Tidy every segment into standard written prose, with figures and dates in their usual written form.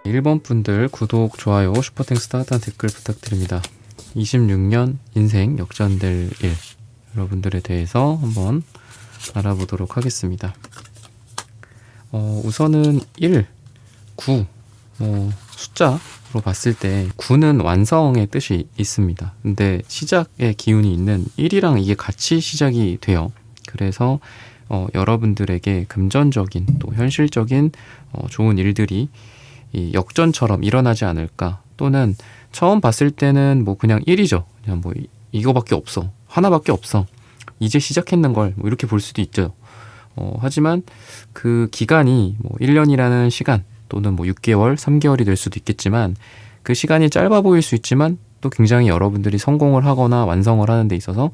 1번 분들 구독, 좋아요, 슈퍼땡스 따뜻한 댓글 부탁드립니다. 26년 인생 역전될 일, 여러분들에 대해서 한번 알아보도록 하겠습니다. 우선은 1, 9, 숫자로 봤을 때 9는 완성의 뜻이 있습니다. 근데 시작의 기운이 있는 1이랑 이게 같이 시작이 돼요. 그래서 여러분들에게 금전적인 또 현실적인 좋은 일들이 이 역전처럼 일어나지 않을까. 또는 처음 봤을 때는 뭐 그냥 1이죠. 그냥 뭐 이거밖에 없어. 하나밖에 없어. 이제 시작했는 걸 뭐 이렇게 볼 수도 있죠. 하지만 그 기간이 뭐 1년이라는 시간 또는 뭐 6개월, 3개월이 될 수도 있겠지만 그 시간이 짧아 보일 수 있지만 또 굉장히 여러분들이 성공을 하거나 완성을 하는 데 있어서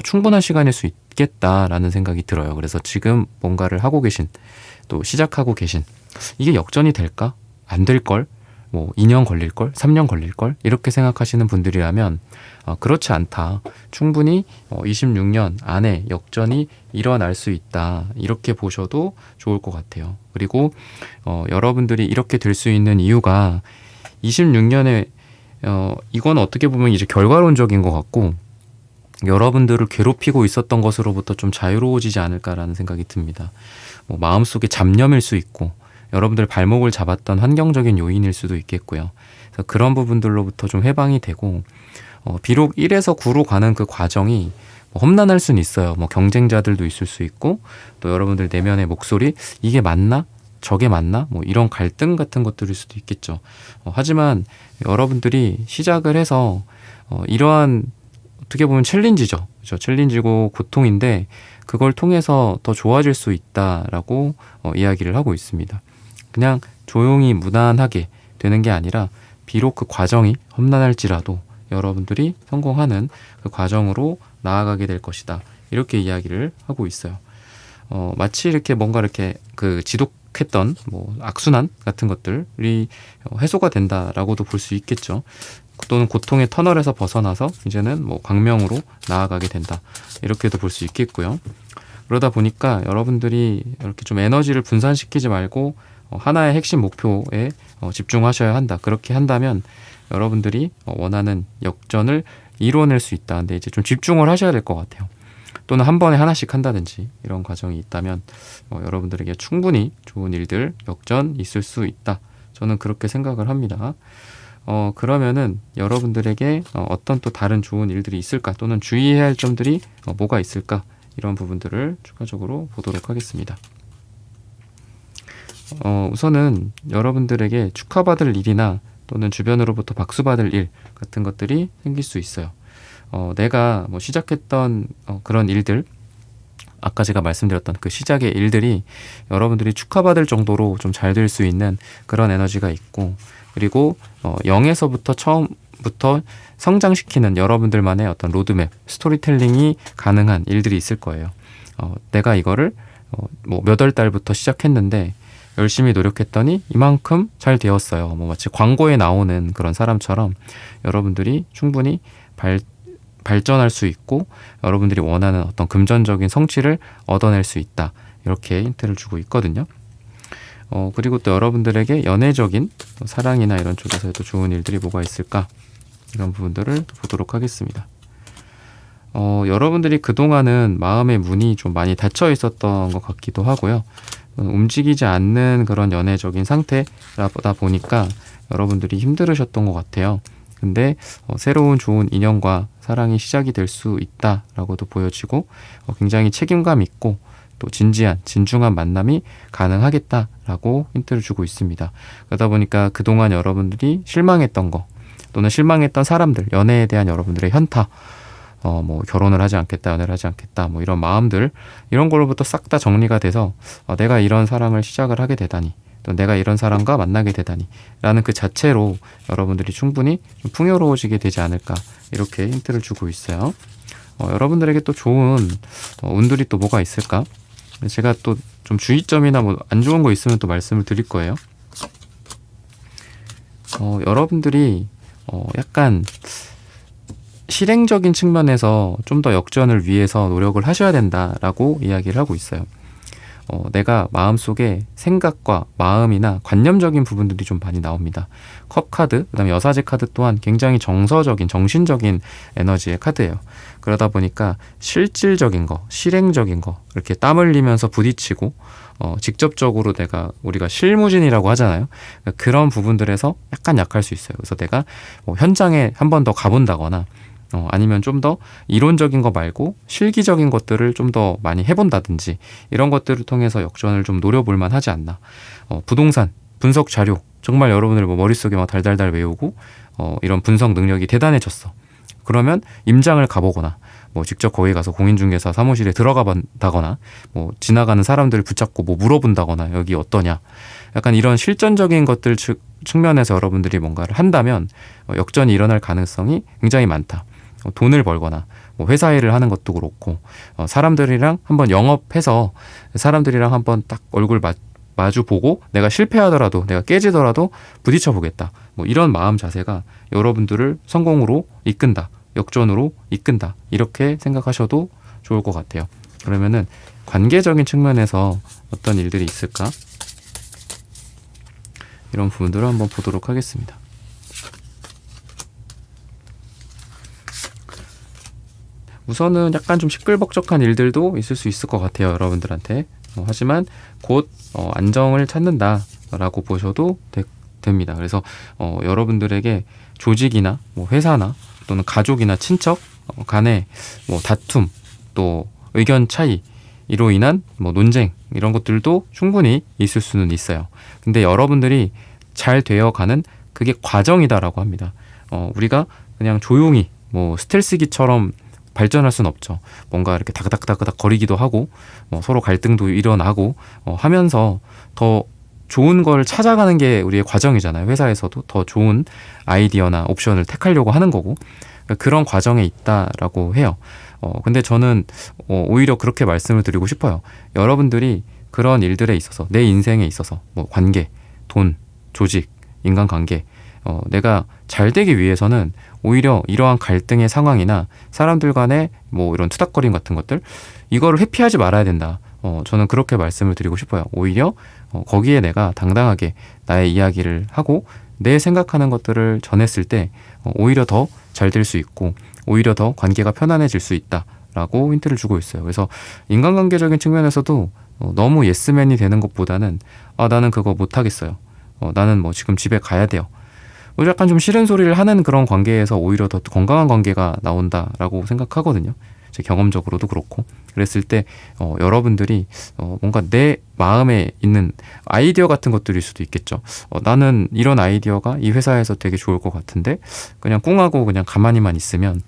충분한 시간일 수 있겠다라는 생각이 들어요. 그래서 지금 뭔가를 하고 계신, 또 시작하고 계신, 이게 역전이 될까? 안 될걸? 뭐 2년 걸릴걸? 3년 걸릴걸? 이렇게 생각하시는 분들이라면 그렇지 않다. 충분히 26년 안에 역전이 일어날 수 있다. 이렇게 보셔도 좋을 것 같아요. 그리고 여러분들이 이렇게 될 수 있는 이유가 26년에 이건 어떻게 보면 이제 결과론적인 것 같고 여러분들을 괴롭히고 있었던 것으로부터 좀 자유로워지지 않을까라는 생각이 듭니다. 뭐 마음속에 잡념일 수 있고 여러분들 발목을 잡았던 환경적인 요인일 수도 있겠고요. 그래서 그런 부분들로부터 좀 해방이 되고 비록 1에서 9로 가는 그 과정이 험난할 수는 있어요. 뭐 경쟁자들도 있을 수 있고 또 여러분들 내면의 목소리, 이게 맞나? 저게 맞나? 뭐 이런 갈등 같은 것들일 수도 있겠죠. 하지만 여러분들이 시작을 해서 이러한 어떻게 보면 챌린지죠. 그렇죠? 챌린지고 고통인데 그걸 통해서 더 좋아질 수 있다라고 이야기를 하고 있습니다. 그냥 조용히 무난하게 되는 게 아니라 비록 그 과정이 험난할지라도 여러분들이 성공하는 그 과정으로 나아가게 될 것이다. 이렇게 이야기를 하고 있어요. 마치 이렇게 뭔가 이렇게 그 지독했던 뭐 악순환 같은 것들이 해소가 된다라고도 볼 수 있겠죠. 또는 고통의 터널에서 벗어나서 이제는 뭐 광명으로 나아가게 된다. 이렇게도 볼 수 있겠고요. 그러다 보니까 여러분들이 이렇게 좀 에너지를 분산시키지 말고 하나의 핵심 목표에 집중하셔야 한다. 그렇게 한다면 여러분들이 원하는 역전을 이뤄낼 수 있다. 근데 이제 좀 집중을 하셔야 될 것 같아요. 또는 한 번에 하나씩 한다든지 이런 과정이 있다면 여러분들에게 충분히 좋은 일들, 역전 있을 수 있다. 저는 그렇게 생각을 합니다. 그러면은 여러분들에게 어떤 또 다른 좋은 일들이 있을까? 또는 주의해야 할 점들이 뭐가 있을까? 이런 부분들을 추가적으로 보도록 하겠습니다. 우선은 여러분들에게 축하받을 일이나 또는 주변으로부터 박수받을 일 같은 것들이 생길 수 있어요. 내가 뭐 시작했던 그런 일들, 아까 제가 말씀드렸던 그 시작의 일들이 여러분들이 축하받을 정도로 좀 잘 될 수 있는 그런 에너지가 있고, 그리고 0에서부터 처음부터 성장시키는 여러분들만의 어떤 로드맵, 스토리텔링이 가능한 일들이 있을 거예요. 내가 이거를 뭐 몇 월 달부터 시작했는데 열심히 노력했더니 이만큼 잘 되었어요. 뭐 마치 광고에 나오는 그런 사람처럼 여러분들이 충분히 발전할 수 있고 여러분들이 원하는 어떤 금전적인 성취를 얻어낼 수 있다. 이렇게 힌트를 주고 있거든요. 그리고 또 여러분들에게 연애적인 사랑이나 이런 쪽에서도 좋은 일들이 뭐가 있을까? 이런 부분들을 보도록 하겠습니다. 여러분들이 그동안은 마음의 문이 좀 많이 닫혀 있었던 것 같기도 하고요. 움직이지 않는 그런 연애적인 상태라다 보니까 여러분들이 힘들으셨던 것 같아요. 근데 새로운 좋은 인연과 사랑이 시작이 될 수 있다라고도 보여지고 굉장히 책임감 있고 또 진중한 만남이 가능하겠다라고 힌트를 주고 있습니다. 그러다 보니까 그동안 여러분들이 실망했던 거 또는 실망했던 사람들, 연애에 대한 여러분들의 현타, 뭐 결혼을 하지 않겠다, 연애를 하지 않겠다, 뭐 이런 마음들, 이런 걸로부터 싹 다 정리가 돼서 내가 이런 사랑을 시작을 하게 되다니, 또 내가 이런 사람과 만나게 되다니 라는 그 자체로 여러분들이 충분히 좀 풍요로워지게 되지 않을까, 이렇게 힌트를 주고 있어요. 여러분들에게 또 좋은 운들이 또 뭐가 있을까? 제가 또 좀 주의점이나 뭐 안 좋은 거 있으면 또 말씀을 드릴 거예요. 여러분들이 약간 실행적인 측면에서 좀 더 역전을 위해서 노력을 하셔야 된다라고 이야기를 하고 있어요. 내가 마음속에 생각과 마음이나 관념적인 부분들이 좀 많이 나옵니다. 컵 카드, 그다음에 여사제 카드 또한 굉장히 정서적인, 정신적인 에너지의 카드예요. 그러다 보니까 실질적인 거, 실행적인 거, 이렇게 땀 흘리면서 부딪히고 직접적으로 우리가 실무진이라고 하잖아요. 그러니까 그런 부분들에서 약간 약할 수 있어요. 그래서 내가 현장에 한 번 더 가본다거나 아니면 좀 더 이론적인 거 말고 실기적인 것들을 좀 더 많이 해본다든지 이런 것들을 통해서 역전을 좀 노려볼 만하지 않나. 부동산, 분석 자료 정말 여러분들 머릿속에 막 달달달 외우고 이런 분석 능력이 대단해졌어. 그러면 임장을 가보거나 직접 거기 가서 공인중개사 사무실에 들어가 본다거나 지나가는 사람들을 붙잡고 물어본다거나 여기 어떠냐. 약간 이런 실전적인 것들 측면에서 여러분들이 뭔가를 한다면 역전이 일어날 가능성이 굉장히 많다. 돈을 벌거나 회사 일을 하는 것도 그렇고 사람들이랑 한번 영업해서 사람들이랑 한번 딱 얼굴 마주 보고 내가 실패하더라도 내가 깨지더라도 부딪혀 보겠다. 이런 마음 자세가 여러분들을 성공으로 이끈다. 역전으로 이끈다. 이렇게 생각하셔도 좋을 것 같아요. 그러면은 관계적인 측면에서 어떤 일들이 있을까? 이런 부분들을 한번 보도록 하겠습니다. 우선은 약간 좀 시끌벅적한 일들도 있을 수 있을 것 같아요. 여러분들한테. 하지만 곧 안정을 찾는다라고 보셔도 됩니다. 그래서 여러분들에게 조직이나 회사나 또는 가족이나 친척 간의 다툼 또 의견 차이로 인한 논쟁 이런 것들도 충분히 있을 수는 있어요. 근데 여러분들이 잘 되어가는 그게 과정이다라고 합니다. 우리가 그냥 조용히 스텔스기처럼 발전할 수는 없죠. 뭔가 이렇게 다그닥다그닥 거리기도 하고 서로 갈등도 일어나고 하면서 더 좋은 걸 찾아가는 게 우리의 과정이잖아요. 회사에서도 더 좋은 아이디어나 옵션을 택하려고 하는 거고 그런 과정에 있다라고 해요. 근데 저는 오히려 그렇게 말씀을 드리고 싶어요. 여러분들이 그런 일들에 있어서 내 인생에 있어서 관계, 돈, 조직, 인간관계 내가 잘 되기 위해서는 오히려 이러한 갈등의 상황이나 사람들 간의 이런 투닥거림 같은 것들 이거를 회피하지 말아야 된다. 저는 그렇게 말씀을 드리고 싶어요. 오히려 거기에 내가 당당하게 나의 이야기를 하고 내 생각하는 것들을 전했을 때 오히려 더 잘 될 수 있고 오히려 더 관계가 편안해질 수 있다라고 힌트를 주고 있어요. 그래서 인간관계적인 측면에서도 너무 예스맨이 되는 것보다는 나는 그거 못하겠어요. 나는 지금 집에 가야 돼요. 약간 좀 싫은 소리를 하는 그런 관계에서 오히려 더 건강한 관계가 나온다라고 생각하거든요. 제 경험적으로도 그렇고 그랬을 때 여러분들이 뭔가 내 마음에 있는 아이디어 같은 것들일 수도 있겠죠. 나는 이런 아이디어가 이 회사에서 되게 좋을 것 같은데 그냥 꿍하고 그냥 가만히만 있으면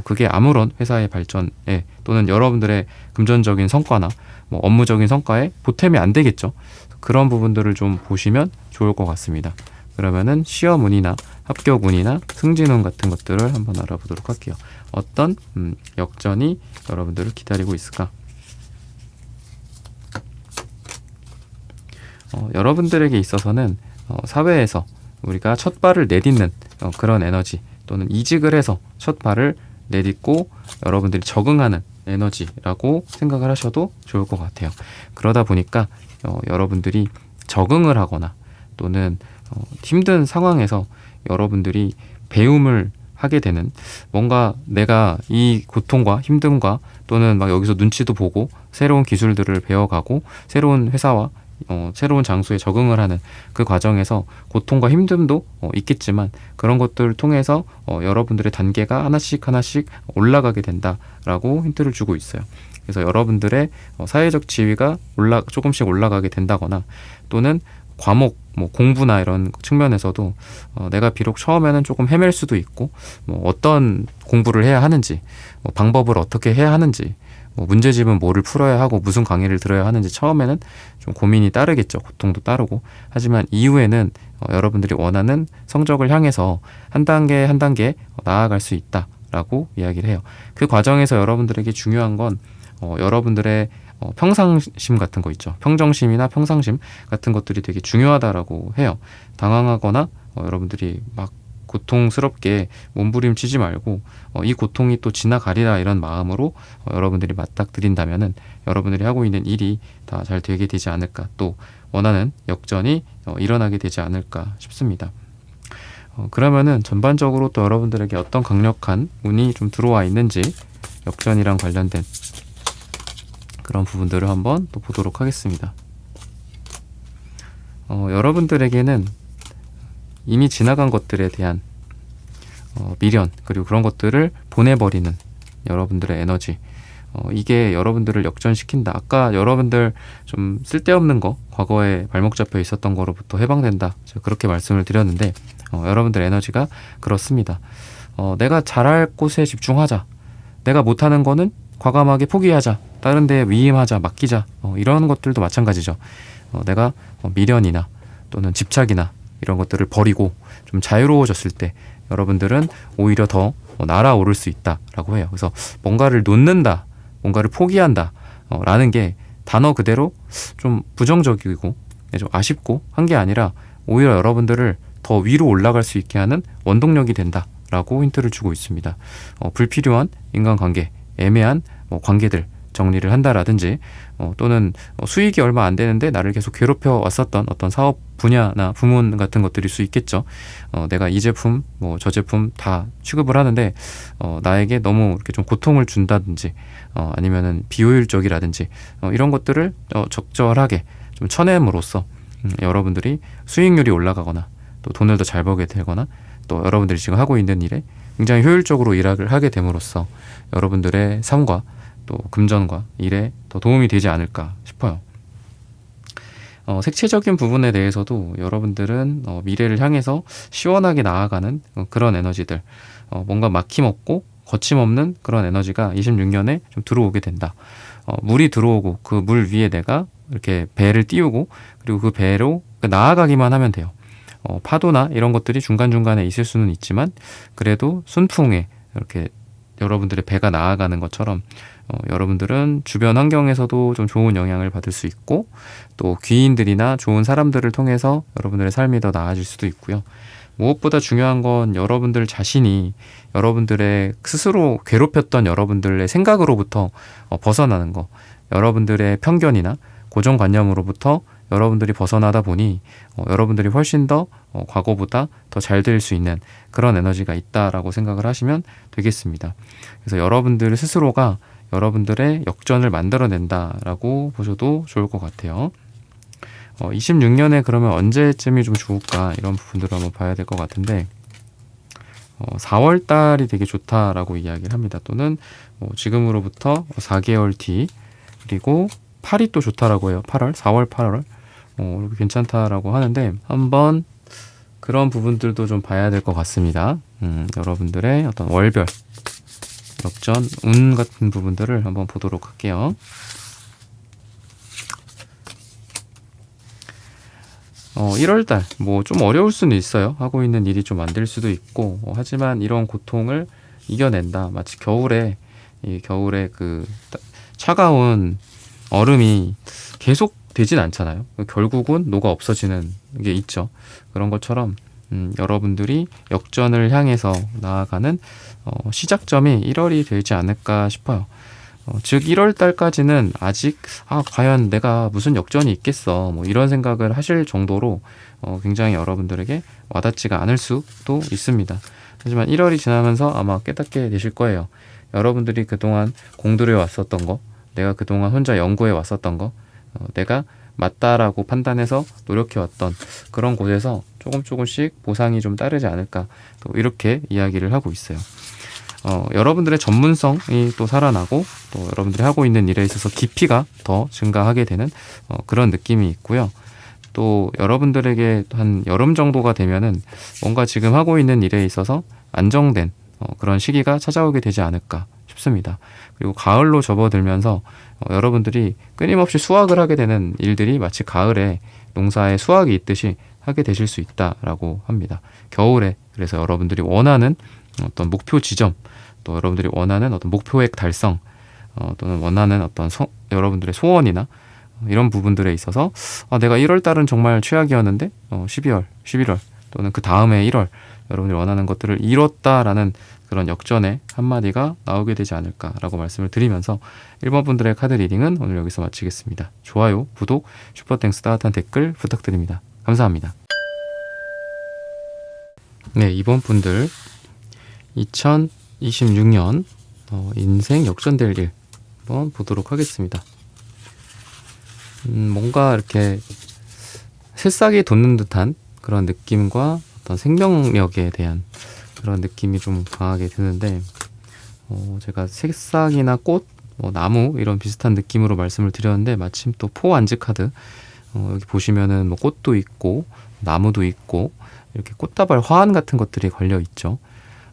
그게 아무런 회사의 발전에 또는 여러분들의 금전적인 성과나 업무적인 성과에 보탬이 안 되겠죠. 그런 부분들을 좀 보시면 좋을 것 같습니다. 그러면은 시험운이나 합격운이나 승진운 같은 것들을 한번 알아보도록 할게요. 어떤 역전이 여러분들을 기다리고 있을까? 여러분들에게 있어서는 사회에서 우리가 첫 발을 내딛는 그런 에너지 또는 이직을 해서 첫 발을 내딛고 여러분들이 적응하는 에너지라고 생각을 하셔도 좋을 것 같아요. 그러다 보니까 여러분들이 적응을 하거나 또는 힘든 상황에서 여러분들이 배움을 하게 되는 뭔가 내가 이 고통과 힘듦과 또는 여기서 눈치도 보고 새로운 기술들을 배워가고 새로운 회사와 새로운 장소에 적응을 하는 그 과정에서 고통과 힘듦도 있겠지만 그런 것들을 통해서 여러분들의 단계가 하나씩 올라가게 된다라고 힌트를 주고 있어요. 그래서 여러분들의 사회적 지위가 조금씩 올라가게 된다거나 또는 과목, 공부나 이런 측면에서도 내가 비록 처음에는 조금 헤맬 수도 있고 어떤 공부를 해야 하는지 방법을 어떻게 해야 하는지 문제집은 뭐를 풀어야 하고 무슨 강의를 들어야 하는지 처음에는 좀 고민이 따르겠죠. 고통도 따르고. 하지만 이후에는 여러분들이 원하는 성적을 향해서 한 단계 한 단계 나아갈 수 있다라고 이야기를 해요. 그 과정에서 여러분들에게 중요한 건 여러분들의 평상심 같은 거 있죠. 평정심이나 평상심 같은 것들이 되게 중요하다라고 해요. 당황하거나 여러분들이 막 고통스럽게 몸부림치지 말고 이 고통이 또 지나가리라 이런 마음으로 여러분들이 맞닥뜨린다면은 여러분들이 하고 있는 일이 다 잘 되게 되지 않을까, 또 원하는 역전이 일어나게 되지 않을까 싶습니다. 그러면은 전반적으로 또 여러분들에게 어떤 강력한 운이 좀 들어와 있는지 역전이랑 관련된 그런 부분들을 한번 또 보도록 하겠습니다. 여러분들에게는 이미 지나간 것들에 대한 미련, 그리고 그런 것들을 보내버리는 여러분들의 에너지, 이게 여러분들을 역전시킨다. 아까 여러분들 좀 쓸데없는 거, 과거에 발목 잡혀 있었던 거로부터 해방된다, 제가 그렇게 말씀을 드렸는데 여러분들 에너지가 그렇습니다. 내가 잘할 곳에 집중하자, 내가 못하는 거는 과감하게 포기하자, 다른 데에 위임하자, 맡기자, 이런 것들도 마찬가지죠. 내가 미련이나 또는 집착이나 이런 것들을 버리고 좀 자유로워졌을 때 여러분들은 오히려 더 날아오를 수 있다라고 해요. 그래서 뭔가를 놓는다, 뭔가를 포기한다 라는 게 단어 그대로 좀 부정적이고 좀 아쉽고 한 게 아니라 오히려 여러분들을 더 위로 올라갈 수 있게 하는 원동력이 된다라고 힌트를 주고 있습니다. 불필요한 인간관계, 애매한 관계들 정리를 한다라든지 또는 수익이 얼마 안 되는데 나를 계속 괴롭혀 왔었던 어떤 사업 분야나 부문 같은 것들일 수 있겠죠. 내가 이 제품, 저 제품 다 취급을 하는데 나에게 너무 이렇게 좀 고통을 준다든지 아니면은 비효율적이라든지 이런 것들을 적절하게 좀 쳐냄으로써 여러분들이 수익률이 올라가거나 또 돈을 더 잘 벌게 되거나 또 여러분들이 지금 하고 있는 일에 굉장히 효율적으로 일을 하게 됨으로써 여러분들의 삶과 또 금전과 일에 더 도움이 되지 않을까 싶어요. 색채적인 부분에 대해서도 여러분들은 미래를 향해서 시원하게 나아가는 그런 에너지들, 뭔가 막힘없고 거침없는 그런 에너지가 26년에 좀 들어오게 된다. 물이 들어오고 그 물 위에 내가 이렇게 배를 띄우고 그리고 그 배로 나아가기만 하면 돼요. 파도나 이런 것들이 중간중간에 있을 수는 있지만 그래도 순풍에 이렇게 여러분들의 배가 나아가는 것처럼 여러분들은 주변 환경에서도 좀 좋은 영향을 받을 수 있고 또 귀인들이나 좋은 사람들을 통해서 여러분들의 삶이 더 나아질 수도 있고요. 무엇보다 중요한 건 여러분들 자신이 여러분들의 스스로 괴롭혔던 여러분들의 생각으로부터 벗어나는 거, 여러분들의 편견이나 고정관념으로부터 여러분들이 벗어나다 보니 여러분들이 훨씬 더 과거보다 더 잘 될 수 있는 그런 에너지가 있다라고 생각을 하시면 되겠습니다. 그래서 여러분들 스스로가 여러분들의 역전을 만들어낸다라고 보셔도 좋을 것 같아요. 26년에 그러면 언제쯤이 좀 좋을까, 이런 부분들을 한번 봐야 될 것 같은데 4월 달이 되게 좋다라고 이야기를 합니다. 또는 지금으로부터 4개월 뒤, 그리고 8이 또 좋다라고 해요. 8월, 4월, 8월 이렇게 괜찮다라고 하는데 한번 그런 부분들도 좀 봐야 될 것 같습니다. 여러분들의 어떤 월별 역전 운 같은 부분들을 한번 보도록 할게요. 1월달 좀 어려울 수는 있어요. 하고 있는 일이 좀 안 될 수도 있고 하지만 이런 고통을 이겨낸다. 마치 겨울에 그 차가운 얼음이 계속 되진 않잖아요. 결국은 녹아 없어지는 게 있죠. 그런 것처럼 여러분들이 역전을 향해서 나아가는 시작점이 1월이 되지 않을까 싶어요. 즉 1월 달까지는 아직 과연 내가 무슨 역전이 있겠어 이런 생각을 하실 정도로 굉장히 여러분들에게 와닿지가 않을 수도 있습니다. 하지만 1월이 지나면서 아마 깨닫게 되실 거예요. 여러분들이 그동안 공들여 왔었던 거, 내가 그동안 혼자 연구해 왔었던 거, 내가 맞다라고 판단해서 노력해왔던 그런 곳에서 조금씩 보상이 좀 따르지 않을까, 또 이렇게 이야기를 하고 있어요. 여러분들의 전문성이 또 살아나고 또 여러분들이 하고 있는 일에 있어서 깊이가 더 증가하게 되는 그런 느낌이 있고요. 또 여러분들에게 한 여름 정도가 되면은 뭔가 지금 하고 있는 일에 있어서 안정된 그런 시기가 찾아오게 되지 않을까 싶습니다. 그리고 가을로 접어들면서 여러분들이 끊임없이 수확을 하게 되는 일들이 마치 가을에 농사에 수확이 있듯이 하게 되실 수 있다라고 합니다. 겨울에 그래서 여러분들이 원하는 어떤 목표 지점, 또 여러분들이 원하는 어떤 목표액 달성, 또는 원하는 어떤 여러분들의 소원이나 이런 부분들에 있어서 내가 1월 달은 정말 최악이었는데 12월, 11월 또는 그 다음에 1월 여러분들이 원하는 것들을 이뤘다라는 그런 역전의 한마디가 나오게 되지 않을까라고 말씀을 드리면서 1번 분들의 카드 리딩은 오늘 여기서 마치겠습니다. 좋아요, 구독, 슈퍼땡스 따뜻한 댓글 부탁드립니다. 감사합니다. 네, 2번 분들 2026년 인생 역전될 일 한번 보도록 하겠습니다. 뭔가 이렇게 새싹이 돋는 듯한 그런 느낌과 어떤 생명력에 대한 그런 느낌이 좀 강하게 드는데 제가 새싹이나 꽃, 나무 이런 비슷한 느낌으로 말씀을 드렸는데 마침 또 포완지 카드 여기 보시면은 뭐 꽃도 있고 나무도 있고 이렇게 꽃다발 화환 같은 것들이 걸려 있죠.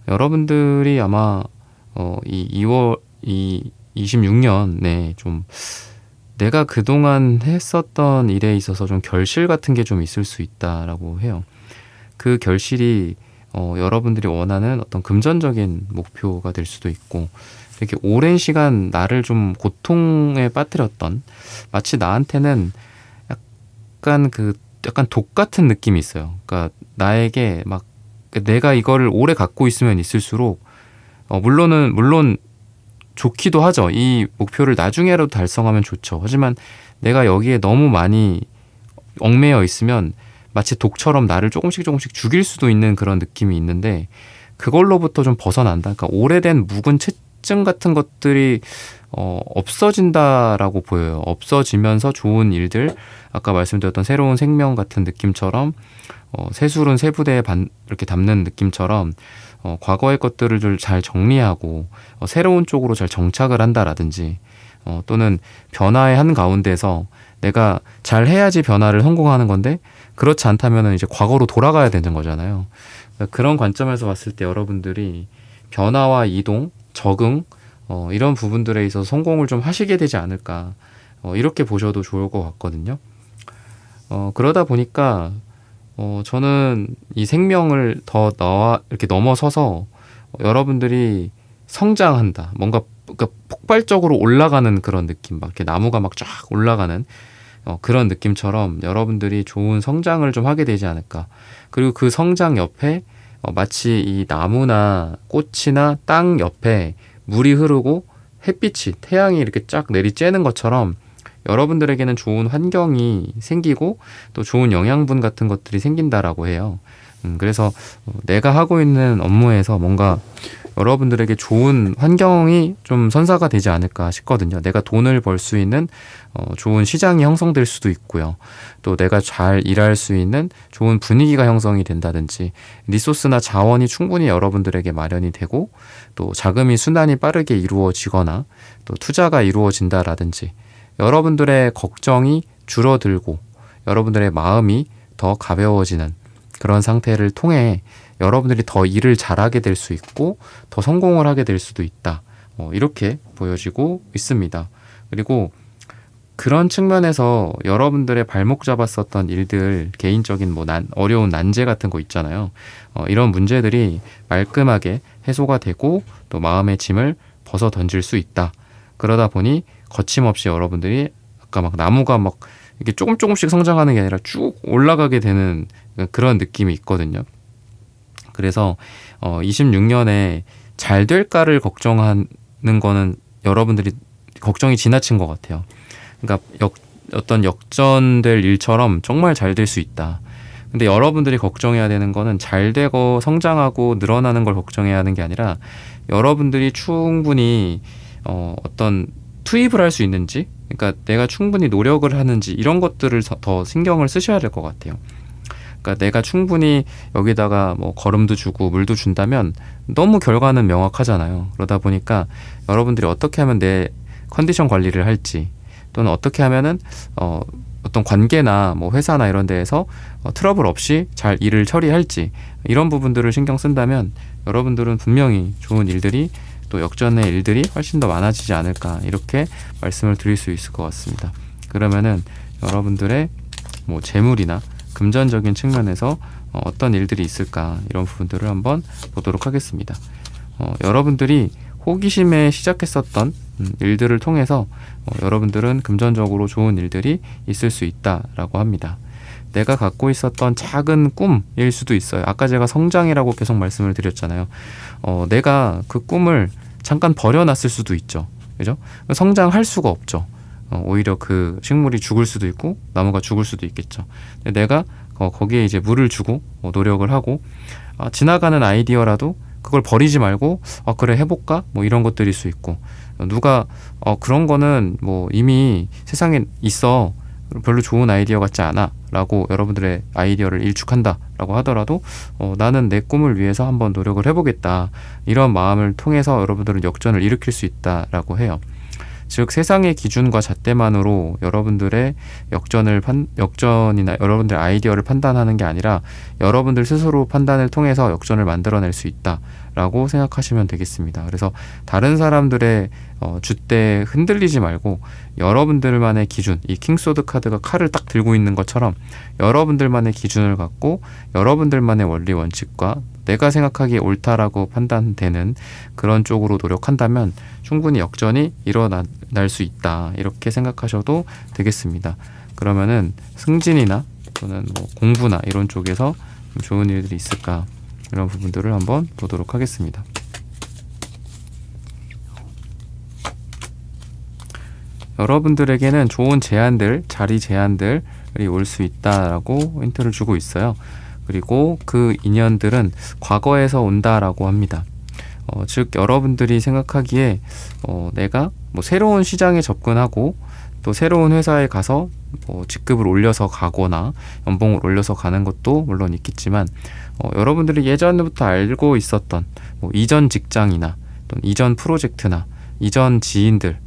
여러분들이 아마 이 26년에 좀 내가 그동안 했었던 일에 있어서 좀 결실 같은 게 좀 있을 수 있다라고 해요. 그 결실이 여러분들이 원하는 어떤 금전적인 목표가 될 수도 있고, 이렇게 오랜 시간 나를 좀 고통에 빠뜨렸던, 마치 나한테는 약간 독 같은 느낌이 있어요. 그러니까 나에게 막 내가 이거를 오래 갖고 있으면 있을수록 물론 좋기도 하죠. 이 목표를 나중에라도 달성하면 좋죠. 하지만 내가 여기에 너무 많이 얽매여 있으면 마치 독처럼 나를 조금씩 죽일 수도 있는 그런 느낌이 있는데, 그걸로부터 좀 벗어난다. 그러니까 오래된 묵은 채증 같은 것들이 없어진다라고 보여요. 없어지면서 좋은 일들, 아까 말씀드렸던 새로운 생명 같은 느낌처럼 새술은 새부대에 이렇게 담는 느낌처럼 과거의 것들을 좀 잘 정리하고 새로운 쪽으로 잘 정착을 한다라든지, 또는 변화의 한가운데서 내가 잘 해야지 변화를 성공하는 건데 그렇지 않다면 이제 과거로 돌아가야 되는 거잖아요. 그러니까 그런 관점에서 봤을 때 여러분들이 변화와 이동, 적응 이런 부분들에 있어서 성공을 좀 하시게 되지 않을까, 이렇게 보셔도 좋을 것 같거든요. 그러다 보니까 저는 이 생명을 더 이렇게 넘어서서 여러분들이 성장한다, 뭔가 그러니까 폭발적으로 올라가는 그런 느낌, 막 이렇게 나무가 막 쫙 올라가는 그런 느낌처럼 여러분들이 좋은 성장을 좀 하게 되지 않을까. 그리고 그 성장 옆에 마치 이 나무나 꽃이나 땅 옆에 물이 흐르고 햇빛이, 태양이 이렇게 쫙 내리쬐는 것처럼 여러분들에게는 좋은 환경이 생기고 또 좋은 영양분 같은 것들이 생긴다라고 해요. 그래서 내가 하고 있는 업무에서 뭔가 여러분들에게 좋은 환경이 좀 선사가 되지 않을까 싶거든요. 내가 돈을 벌 수 있는 좋은 시장이 형성될 수도 있고요. 또 내가 잘 일할 수 있는 좋은 분위기가 형성이 된다든지, 리소스나 자원이 충분히 여러분들에게 마련이 되고, 또 자금이 순환이 빠르게 이루어지거나 또 투자가 이루어진다라든지, 여러분들의 걱정이 줄어들고 여러분들의 마음이 더 가벼워지는 그런 상태를 통해 여러분들이 더 일을 잘하게 될 수 있고 더 성공을 하게 될 수도 있다. 이렇게 보여지고 있습니다. 그리고 그런 측면에서 여러분들의 발목 잡았었던 일들, 개인적인 어려운 난제 같은 거 있잖아요. 이런 문제들이 말끔하게 해소가 되고 또 마음의 짐을 벗어 던질 수 있다. 그러다 보니 거침없이 여러분들이 아까 막 나무가 막 이렇게 조금씩 성장하는 게 아니라 쭉 올라가게 되는 그런 느낌이 있거든요. 그래서 26년에 잘 될까를 걱정하는 거는 여러분들이 걱정이 지나친 것 같아요. 그러니까 어떤 역전될 일처럼 정말 잘 될 수 있다. 근데 여러분들이 걱정해야 되는 거는 잘 되고 성장하고 늘어나는 걸 걱정해야 하는 게 아니라 여러분들이 충분히 어떤 투입을 할 수 있는지, 그러니까 내가 충분히 노력을 하는지, 이런 것들을 더 신경을 쓰셔야 될 것 같아요. 그러니까 내가 충분히 여기다가 뭐 거름도 주고 물도 준다면 너무 결과는 명확하잖아요. 그러다 보니까 여러분들이 어떻게 하면 내 컨디션 관리를 할지, 또는 어떻게 하면은 어떤 관계나 뭐 회사나 이런 데에서 트러블 없이 잘 일을 처리할지, 이런 부분들을 신경 쓴다면 여러분들은 분명히 좋은 일들이, 또 역전의 일들이 훨씬 더 많아지지 않을까, 이렇게 말씀을 드릴 수 있을 것 같습니다. 그러면은 여러분들의 뭐 재물이나 금전적인 측면에서 어떤 일들이 있을까, 이런 부분들을 한번 보도록 하겠습니다. 여러분들이 호기심에 시작했었던 일들을 통해서 여러분들은 금전적으로 좋은 일들이 있을 수 있다라고 합니다. 내가 갖고 있었던 작은 꿈일 수도 있어요. 아까 제가 성장이라고 계속 말씀을 드렸잖아요. 내가 그 꿈을 잠깐 버려놨을 수도 있죠. 그죠? 성장할 수가 없죠. 오히려 그 식물이 죽을 수도 있고 나무가 죽을 수도 있겠죠. 내가 거기에 이제 물을 주고 노력을 하고 지나가는 아이디어라도 그걸 버리지 말고 그래 해볼까? 뭐 이런 것들일 수 있고 누가 그런 거는 뭐 이미 세상에 있어 별로 좋은 아이디어 같지 않아 라고 여러분들의 아이디어를 일축한다 라고 하더라도 나는 내 꿈을 위해서 한번 노력을 해보겠다 이런 마음을 통해서 여러분들은 역전을 일으킬 수 있다 라고 해요. 즉 세상의 기준과 잣대만으로 여러분들의 역전이나 여러분들의 아이디어를 판단하는 게 아니라 여러분들 스스로 판단을 통해서 역전을 만들어낼 수 있다라고 생각하시면 되겠습니다. 그래서 다른 사람들의 줏대에 흔들리지 말고 여러분들만의 기준, 이 킹소드 카드가 칼을 딱 들고 있는 것처럼 여러분들만의 기준을 갖고 여러분들만의 원리 원칙과 내가 생각하기에 옳다라고 판단되는 그런 쪽으로 노력한다면 충분히 역전이 일어날 수 있다 이렇게 생각하셔도 되겠습니다. 그러면은 승진이나 또는 뭐 공부나 이런 쪽에서 좀 좋은 일들이 있을까 이런 부분들을 한번 보도록 하겠습니다. 여러분들에게는 좋은 제안들, 자리 제안들이 올 수 있다라고 힌트를 주고 있어요. 그리고 그 인연들은 과거에서 온다라고 합니다. 즉 여러분들이 생각하기에 내가 뭐 새로운 시장에 접근하고 또 새로운 회사에 가서 뭐 직급을 올려서 가거나 연봉을 올려서 가는 것도 물론 있겠지만 여러분들이 예전부터 알고 있었던 뭐 이전 직장이나 또는 이전 프로젝트나 이전 지인들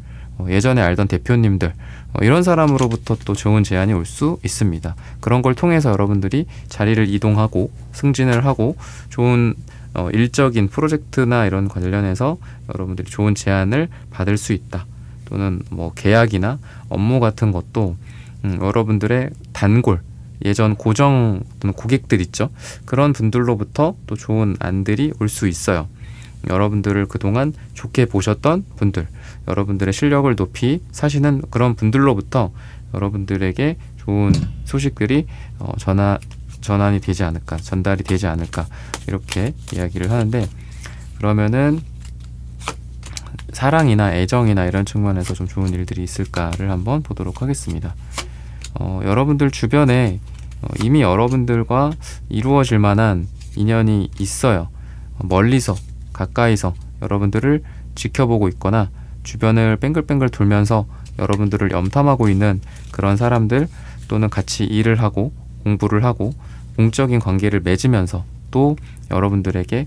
예전에 알던 대표님들 이런 사람으로부터 또 좋은 제안이 올 수 있습니다. 그런 걸 통해서 여러분들이 자리를 이동하고 승진을 하고 좋은 일적인 프로젝트나 이런 관련해서 여러분들이 좋은 제안을 받을 수 있다. 또는 뭐 계약이나 업무 같은 것도 여러분들의 단골 예전 고정 고객들 있죠. 그런 분들로부터 또 좋은 안들이 올 수 있어요. 여러분들을 그동안 좋게 보셨던 분들, 여러분들의 실력을 높이 사시는 그런 분들로부터 여러분들에게 좋은 소식들이 전환이 되지 않을까, 전달이 되지 않을까 이렇게 이야기를 하는데 그러면은 사랑이나 애정이나 이런 측면에서 좀 좋은 일들이 있을까를 한번 보도록 하겠습니다. 여러분들 주변에 이미 여러분들과 이루어질 만한 인연이 있어요. 멀리서 가까이서 여러분들을 지켜보고 있거나 주변을 뱅글뱅글 돌면서 여러분들을 염탐하고 있는 그런 사람들 또는 같이 일을 하고 공부를 하고 공적인 관계를 맺으면서 또 여러분들에게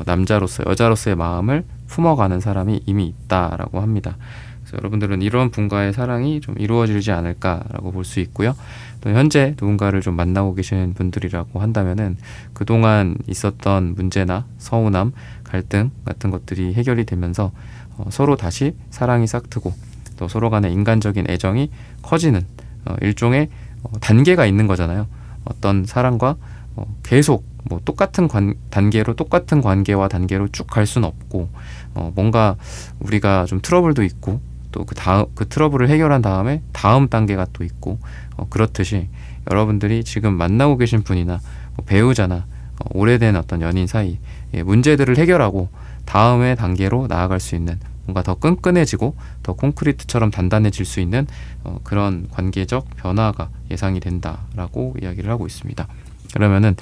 남자로서 여자로서의 마음을 품어가는 사람이 이미 있다라고 합니다. 그래서 여러분들은 이런 분과의 사랑이 좀 이루어지지 않을까라고 볼 수 있고요. 또 현재 누군가를 좀 만나고 계시는 분들이라고 한다면은 그동안 있었던 문제나 서운함, 갈등 같은 것들이 해결이 되면서 서로 다시 사랑이 싹트고 또 서로 간의 인간적인 애정이 커지는 일종의 단계가 있는 거잖아요. 어떤 사랑과 계속 뭐 똑같은 단계로 똑같은 관계와 단계로 쭉 갈 수는 없고 뭔가 우리가 좀 트러블도 있고 또 그 트러블을 해결한 다음에 다음 단계가 또 있고 그렇듯이 여러분들이 지금 만나고 계신 분이나 뭐 배우자나 오래된 어떤 연인 사이 문제들을 해결하고 다음의 단계로 나아갈 수 있는 뭔가 더 끈끈해지고 더 콘크리트처럼 단단해질 수 있는 그런 관계적 변화가 예상이 된다라고 이야기를 하고 있습니다. 그러면은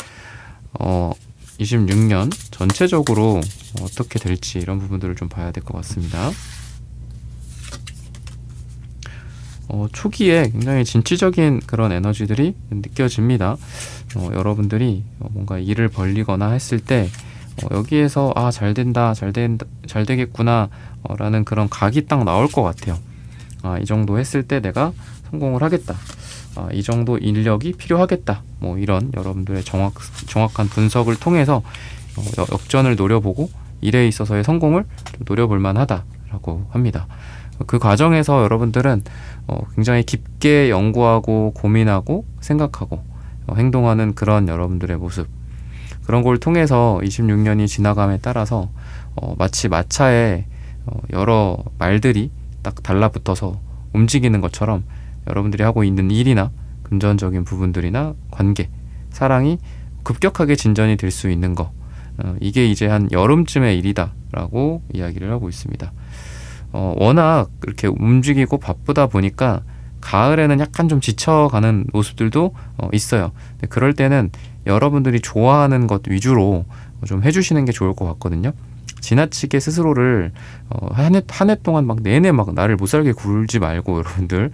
26년 전체적으로 어떻게 될지 이런 부분들을 좀 봐야 될 것 같습니다. 초기에 굉장히 진취적인 그런 에너지들이 느껴집니다. 여러분들이 뭔가 일을 벌리거나 했을 때 여기에서 잘 되겠구나 라는 그런 각이 딱 나올 것 같아요. 이 정도 했을 때 내가 성공을 하겠다. 이 정도 인력이 필요하겠다. 뭐 이런 여러분들의 정확한 분석을 통해서 역전을 노려보고 일에 있어서의 성공을 좀 노려볼 만하다라고 합니다. 그 과정에서 여러분들은 굉장히 깊게 연구하고 고민하고 생각하고 행동하는 그런 여러분들의 모습, 그런 걸 통해서 26년이 지나감에 따라서 마치 마차에 여러 말들이 딱 달라붙어서 움직이는 것처럼 여러분들이 하고 있는 일이나 금전적인 부분들이나 관계, 사랑이 급격하게 진전이 될 수 있는 거, 이게 이제 한 여름쯤의 일이다라고 이야기를 하고 있습니다. 워낙 이렇게 움직이고 바쁘다 보니까 가을에는 약간 좀 지쳐가는 모습들도 있어요. 근데 그럴 때는 여러분들이 좋아하는 것 위주로 좀 해주시는 게 좋을 것 같거든요. 지나치게 스스로를 한 해 동안 막 내내 막 나를 못 살게 굴지 말고, 여러분들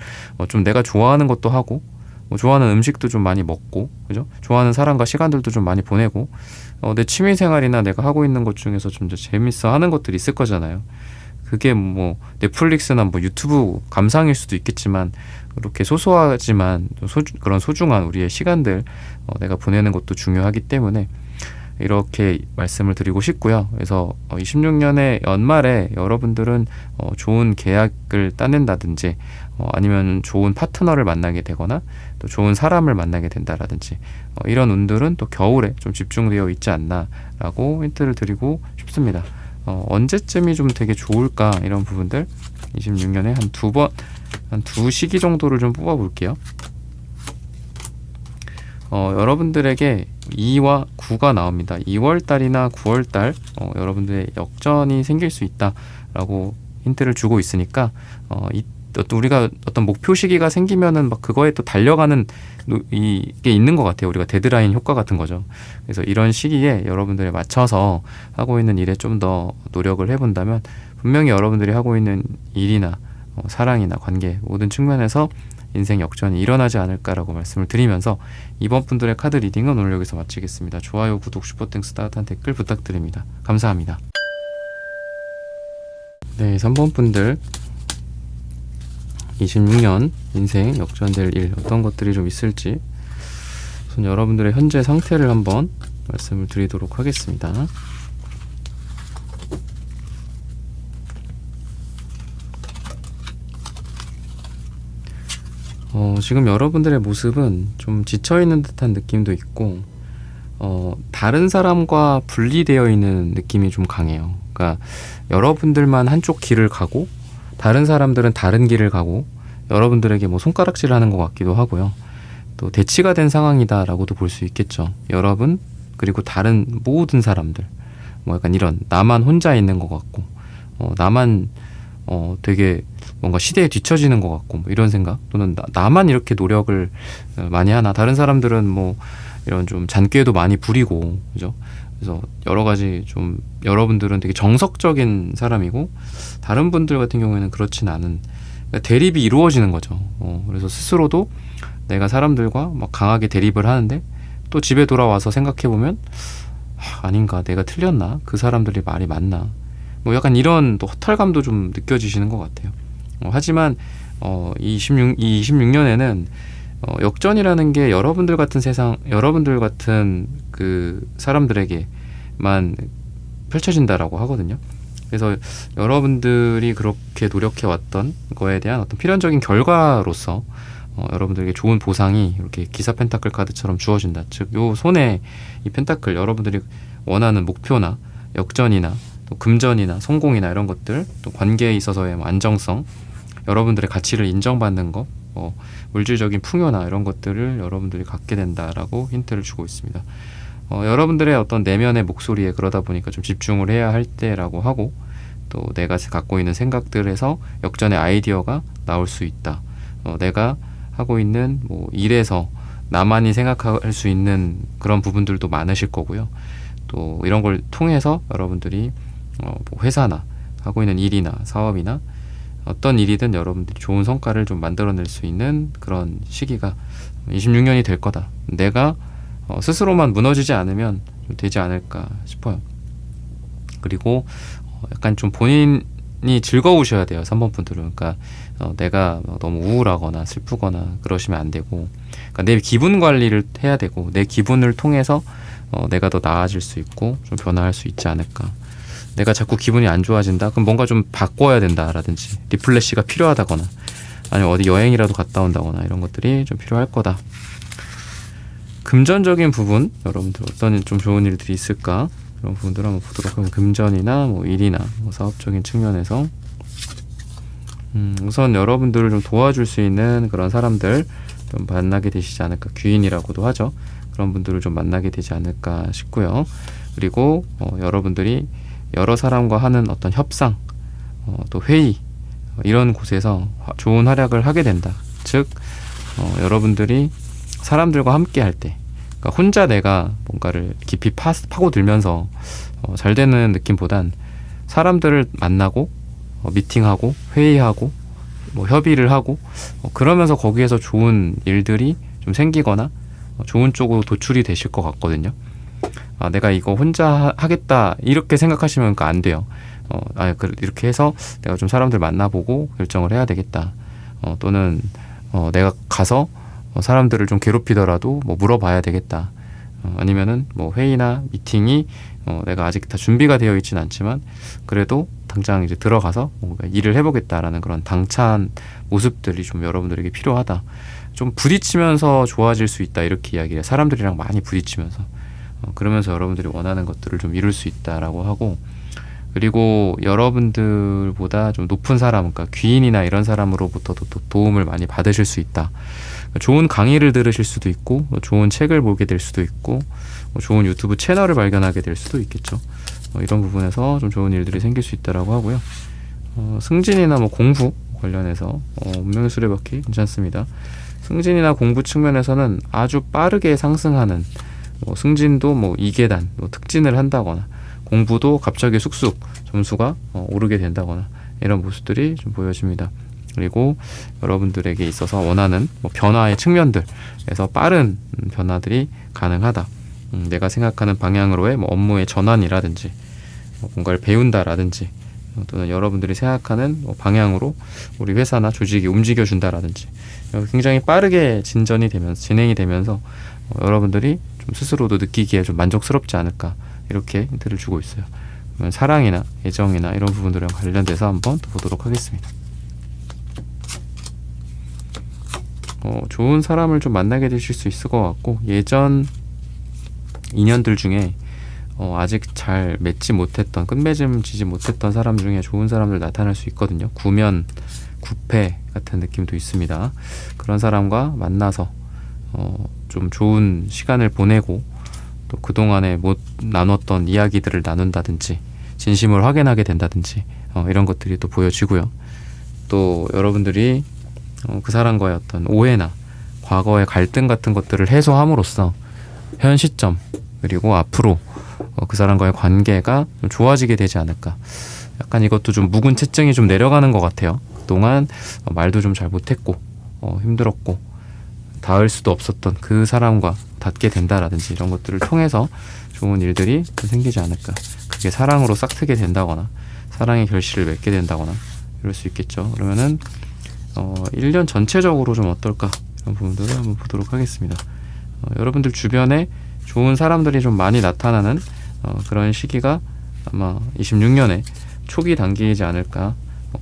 좀 내가 좋아하는 것도 하고, 좋아하는 음식도 좀 많이 먹고, 그죠? 좋아하는 사람과 시간들도 좀 많이 보내고, 내 취미생활이나 내가 하고 있는 것 중에서 좀 더 재밌어 하는 것들이 있을 거잖아요. 그게 뭐 넷플릭스나 뭐 유튜브 감상일 수도 있겠지만, 그렇게 소소하지만 그런 소중한 우리의 시간들 내가 보내는 것도 중요하기 때문에 이렇게 말씀을 드리고 싶고요. 그래서 26년의 연말에 여러분들은 좋은 계약을 따낸다든지, 아니면 좋은 파트너를 만나게 되거나 또 좋은 사람을 만나게 된다라든지, 이런 운들은 또 겨울에 좀 집중되어 있지 않나라고 힌트를 드리고 싶습니다. 언제쯤이 좀 되게 좋을까, 이런 부분들 26년에 한 두 시기 정도를 좀 뽑아 볼게요. 여러분들에게 2와 9가 나옵니다. 2월달이나 9월달 여러분들의 역전이 생길 수 있다라고 힌트를 주고 있으니까, 우리가 어떤 목표 시기가 생기면은 막 그거에 또 달려가는 이게 있는 것 같아요. 우리가 데드라인 효과 같은 거죠. 그래서 이런 시기에 여러분들에 맞춰서 하고 있는 일에 좀 더 노력을 해본다면 분명히 여러분들이 하고 있는 일이나 사랑이나 관계 모든 측면에서 인생 역전이 일어나지 않을까라고 말씀을 드리면서 이번 분들의 카드 리딩은 오늘 여기서 마치겠습니다. 좋아요, 구독, 슈퍼땡스, 따뜻한 댓글 부탁드립니다. 감사합니다. 네, 3번 분들 26년 인생 역전될 일, 어떤 것들이 좀 있을지 우선 여러분들의 현재 상태를 한번 말씀을 드리도록 하겠습니다. 지금 여러분들의 모습은 좀 지쳐있는 듯한 느낌도 있고, 다른 사람과 분리되어 있는 느낌이 좀 강해요. 그러니까 여러분들만 한쪽 길을 가고 다른 사람들은 다른 길을 가고, 여러분들에게 뭐 손가락질 하는 것 같기도 하고요. 또 대치가 된 상황이다라고도 볼 수 있겠죠. 여러분 그리고 다른 모든 사람들, 뭐 약간 이런 나만 혼자 있는 것 같고, 나만 되게 뭔가 시대에 뒤처지는 것 같고, 뭐 이런 생각, 또는 나만 이렇게 노력을 많이 하나, 다른 사람들은 뭐 이런 좀 잔꾀도 많이 부리고, 그죠? 그래서 여러 가지 좀 여러분들은 되게 정석적인 사람이고, 다른 분들 같은 경우에는 그렇진 않은, 그러니까 대립이 이루어지는 거죠. 그래서 스스로도 내가 사람들과 막 강하게 대립을 하는데, 또 집에 돌아와서 생각해보면 아닌가, 내가 틀렸나, 그 사람들이 말이 맞나, 뭐 약간 이런 또 허탈감도 좀 느껴지시는 것 같아요. 하지만 이 26년에는 역전이라는 게 여러분들 같은 세상, 여러분들 같은 그 사람들에게만 펼쳐진다라고 하거든요. 그래서 여러분들이 그렇게 노력해 왔던 거에 대한 어떤 필연적인 결과로서 여러분들에게 좋은 보상이 이렇게 기사 펜타클 카드처럼 주어진다. 즉, 요 손에 이 펜타클, 여러분들이 원하는 목표나 역전이나 또 금전이나 성공이나 이런 것들, 또 관계에 있어서의 안정성, 여러분들의 가치를 인정받는 것, 물질적인 풍요나 이런 것들을 여러분들이 갖게 된다라고 힌트를 주고 있습니다. 여러분들의 어떤 내면의 목소리에 그러다 보니까 좀 집중을 해야 할 때라고 하고, 또 내가 갖고 있는 생각들에서 역전의 아이디어가 나올 수 있다. 내가 하고 있는 뭐 일에서 나만이 생각할 수 있는 그런 부분들도 많으실 거고요. 또 이런 걸 통해서 여러분들이 뭐 회사나 하고 있는 일이나 사업이나 어떤 일이든 여러분들이 좋은 성과를 좀 만들어낼 수 있는 그런 시기가 26년이 될 거다. 내가 스스로만 무너지지 않으면 좀 되지 않을까 싶어요. 그리고 약간 좀 본인이 즐거우셔야 돼요. 3번 분들은. 그러니까 내가 너무 우울하거나 슬프거나 그러시면 안 되고, 그러니까 내 기분 관리를 해야 되고, 내 기분을 통해서 내가 더 나아질 수 있고 좀 변화할 수 있지 않을까. 내가 자꾸 기분이 안 좋아진다? 그럼 뭔가 좀 바꿔야 된다라든지, 리플래시가 필요하다거나, 아니면 어디 여행이라도 갔다 온다거나, 이런 것들이 좀 필요할 거다. 금전적인 부분, 여러분들 어떤 좀 좋은 일들이 있을까? 이런 부분들을 한번 보도록 하면, 금전이나 뭐 일이나 뭐 사업적인 측면에서 우선 여러분들을 좀 도와줄 수 있는 그런 사람들, 좀 만나게 되시지 않을까. 귀인이라고도 하죠. 그런 분들을 좀 만나게 되지 않을까 싶고요. 그리고 여러분들이 여러 사람과 하는 어떤 협상, 또 회의, 이런 곳에서 좋은 활약을 하게 된다. 즉 여러분들이 사람들과 함께 할 때, 그러니까 혼자 내가 뭔가를 깊이 파고들면서 잘 되는 느낌보단 사람들을 만나고 미팅하고 회의하고 뭐 협의를 하고 그러면서 거기에서 좋은 일들이 좀 생기거나 좋은 쪽으로 도출이 되실 것 같거든요. 내가 이거 혼자 하겠다 이렇게 생각하시면 안 돼요. 이렇게 해서 내가 좀 사람들 만나보고 결정을 해야 되겠다. 또는 내가 가서 사람들을 좀 괴롭히더라도 뭐 물어봐야 되겠다. 아니면은 뭐 회의나 미팅이 내가 아직 다 준비가 되어 있진 않지만 그래도 당장 이제 들어가서 뭔가 일을 해보겠다라는 그런 당찬 모습들이 좀 여러분들에게 필요하다. 좀 부딪히면서 좋아질 수 있다 이렇게 이야기해요. 사람들이랑 많이 부딪히면서 그러면서 여러분들이 원하는 것들을 좀 이룰 수 있다라고 하고, 그리고 여러분들보다 좀 높은 사람, 그러니까 귀인이나 이런 사람으로부터도 또 도움을 많이 받으실 수 있다. 좋은 강의를 들으실 수도 있고, 좋은 책을 보게 될 수도 있고, 좋은 유튜브 채널을 발견하게 될 수도 있겠죠. 이런 부분에서 좀 좋은 일들이 생길 수 있다라고 하고요. 승진이나 뭐 공부 관련해서 운명의 수레바퀴 괜찮습니다. 승진이나 공부 측면에서는 아주 빠르게 상승하는, 승진도 뭐 2계단 특진을 한다거나 공부도 갑자기 쑥쑥 점수가 오르게 된다거나 이런 모습들이 좀 보여집니다. 그리고 여러분들에게 있어서 원하는 변화의 측면들에서 빠른 변화들이 가능하다. 내가 생각하는 방향으로의 업무의 전환이라든지 뭔가를 배운다라든지 또는 여러분들이 생각하는 방향으로 우리 회사나 조직이 움직여준다라든지 굉장히 빠르게 진전이 되면서 진행이 되면서 여러분들이 좀 스스로도 느끼기에 좀 만족스럽지 않을까 이렇게 힌트를 주고 있어요. 그러면 사랑이나 애정이나 이런 부분들이랑 관련돼서 한번 또 보도록 하겠습니다. 좋은 사람을 좀 만나게 되실 수 있을 것 같고, 예전 인연들 중에 아직 잘 맺지 못했던, 끝맺음 지지 못했던 사람 중에 좋은 사람들 나타날 수 있거든요. 구면, 구패 같은 느낌도 있습니다. 그런 사람과 만나서 좀 좋은 시간을 보내고 또 그동안에 못 나눴던 이야기들을 나눈다든지 진심을 확인하게 된다든지 이런 것들이 또 보여지고요. 또 여러분들이 그 사람과의 어떤 오해나 과거의 갈등 같은 것들을 해소함으로써 현 시점 그리고 앞으로 그 사람과의 관계가 좀 좋아지게 되지 않을까. 약간 이것도 좀 묵은 채증이 좀 내려가는 것 같아요. 그동안 말도 좀 잘 못했고 힘들었고 닿을 수도 없었던 그 사람과 닿게 된다라든지 이런 것들을 통해서 좋은 일들이 좀 생기지 않을까. 그게 사랑으로 싹트게 된다거나 사랑의 결실을 맺게 된다거나 이럴 수 있겠죠. 그러면은 1년 전체적으로 좀 어떨까 이런 부분들을 한번 보도록 하겠습니다. 여러분들 주변에 좋은 사람들이 좀 많이 나타나는 그런 시기가 아마 26년에 초기 단계이지 않을까,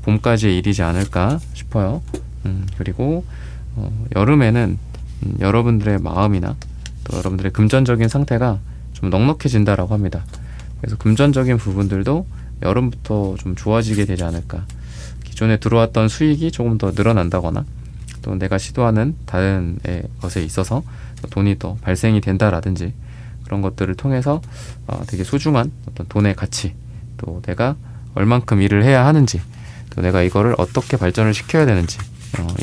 봄까지의 일이지 않을까 싶어요. 그리고 여름에는 여러분들의 마음이나 또 여러분들의 금전적인 상태가 좀 넉넉해진다라고 합니다. 그래서 금전적인 부분들도 여름부터 좀 좋아지게 되지 않을까. 기존에 들어왔던 수익이 조금 더 늘어난다거나 또 내가 시도하는 다른 것에 있어서 돈이 더 발생이 된다라든지 그런 것들을 통해서 되게 소중한 어떤 돈의 가치, 또 내가 얼만큼 일을 해야 하는지, 또 내가 이거를 어떻게 발전을 시켜야 되는지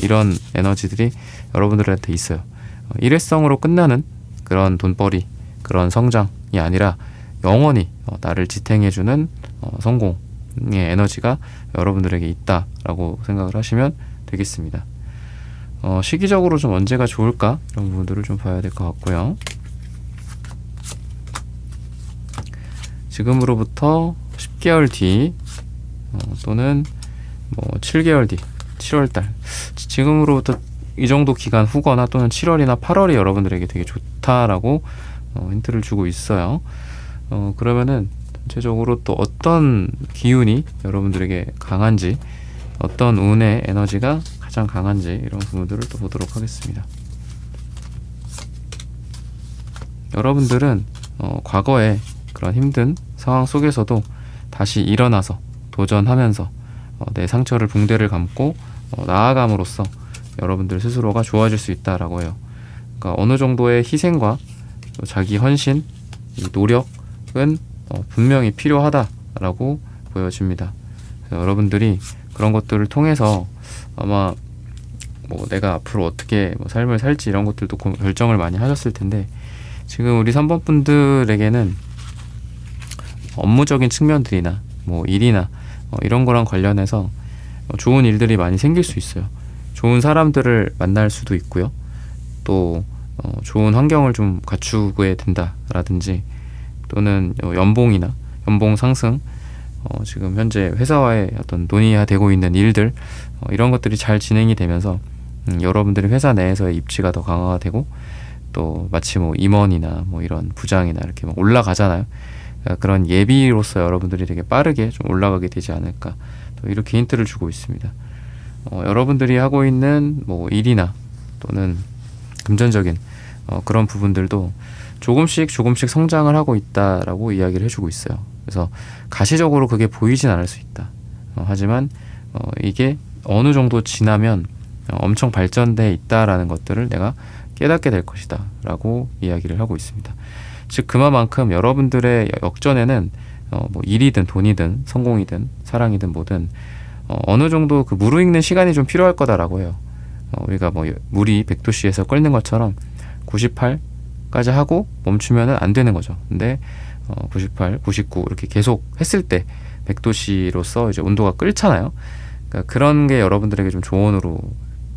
이런 에너지들이 여러분들한테 있어요. 일회성으로 끝나는 그런 돈벌이, 그런 성장이 아니라 영원히 나를 지탱해주는 성공의 에너지가 여러분들에게 있다라고 생각을 하시면 되겠습니다. 시기적으로 좀 언제가 좋을까 이런 부분들을 좀 봐야 될 것 같고요. 지금으로부터 10개월 뒤 또는 뭐 7개월 뒤 7월달, 지금으로부터 이 정도 기간 후거나 또는 7월이나 8월이 여러분들에게 되게 좋다라고 힌트를 주고 있어요. 그러면은 전체적으로 또 어떤 기운이 여러분들에게 강한지, 어떤 운의 에너지가 가장 강한지 이런 부분들을 또 보도록 하겠습니다. 여러분들은 과거에 그런 힘든 상황 속에서도 다시 일어나서 도전하면서 내 상처를 붕대를 감고 나아감으로써 여러분들 스스로가 좋아질 수 있다라고 해요. 그러니까 어느 정도의 희생과 또 자기 헌신, 이 노력은 분명히 필요하다라고 보여집니다. 여러분들이 그런 것들을 통해서 아마 뭐 내가 앞으로 어떻게 뭐 삶을 살지 이런 것들도 결정을 많이 하셨을 텐데, 지금 우리 3번 분들에게는 업무적인 측면들이나 뭐 일이나 이런 거랑 관련해서 좋은 일들이 많이 생길 수 있어요. 좋은 사람들을 만날 수도 있고요. 또 좋은 환경을 좀 갖추게 된다라든지, 또는 연봉이나 연봉 상승, 지금 현재 회사와의 어떤 논의되고 있는 일들, 이런 것들이 잘 진행이 되면서 여러분들이 회사 내에서의 입지가 더 강화가 되고, 또 마치 뭐 임원이나 뭐 이런 부장이나 이렇게 막 올라가잖아요. 그러니까 그런 예비로서 여러분들이 되게 빠르게 좀 올라가게 되지 않을까, 또 이렇게 힌트를 주고 있습니다. 여러분들이 하고 있는 뭐 일이나 또는 금전적인 그런 부분들도 조금씩 성장을 하고 있다라고 이야기를 해주고 있어요. 그래서 가시적으로 그게 보이진 않을 수 있다. 하지만 이게 어느 정도 지나면 엄청 발전돼 있다라는 것들을 내가 깨닫게 될 것이다 라고 이야기를 하고 있습니다. 즉 그만큼 여러분들의 역전에는 뭐 일이든 돈이든 성공이든 사랑이든 뭐든 어느 정도 그 무르익는 시간이 좀 필요할 거다라고 해요. 우리가 뭐 물이 100도씨에서 끓는 것처럼 98까지 하고 멈추면은 안 되는 거죠. 근데 98, 99 이렇게 계속 했을 때 100도씨로서 이제 온도가 끓잖아요. 그러니까 그런 게 여러분들에게 좀 조언으로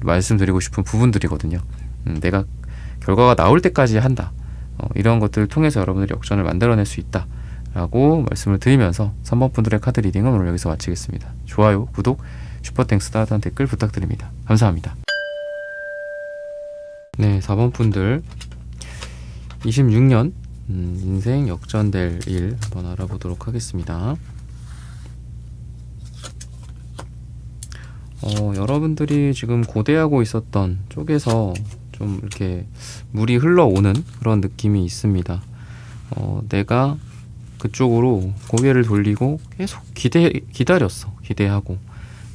말씀드리고 싶은 부분들이거든요. 내가 결과가 나올 때까지 한다. 이런 것들을 통해서 여러분들이 역전을 만들어낼 수 있다 라고 말씀을 드리면서 3번 분들의 카드 리딩은 오늘 여기서 마치겠습니다. 좋아요, 구독, 슈퍼땡스, 따뜻한 댓글 부탁드립니다. 감사합니다. 네, 4번 분들 26년 인생 역전될 일 한번 알아보도록 하겠습니다. 여러분들이 지금 고대하고 있었던 쪽에서 좀 이렇게 물이 흘러오는 그런 느낌이 있습니다. 내가 그쪽으로 고개를 돌리고 계속 기다렸어. 기대하고.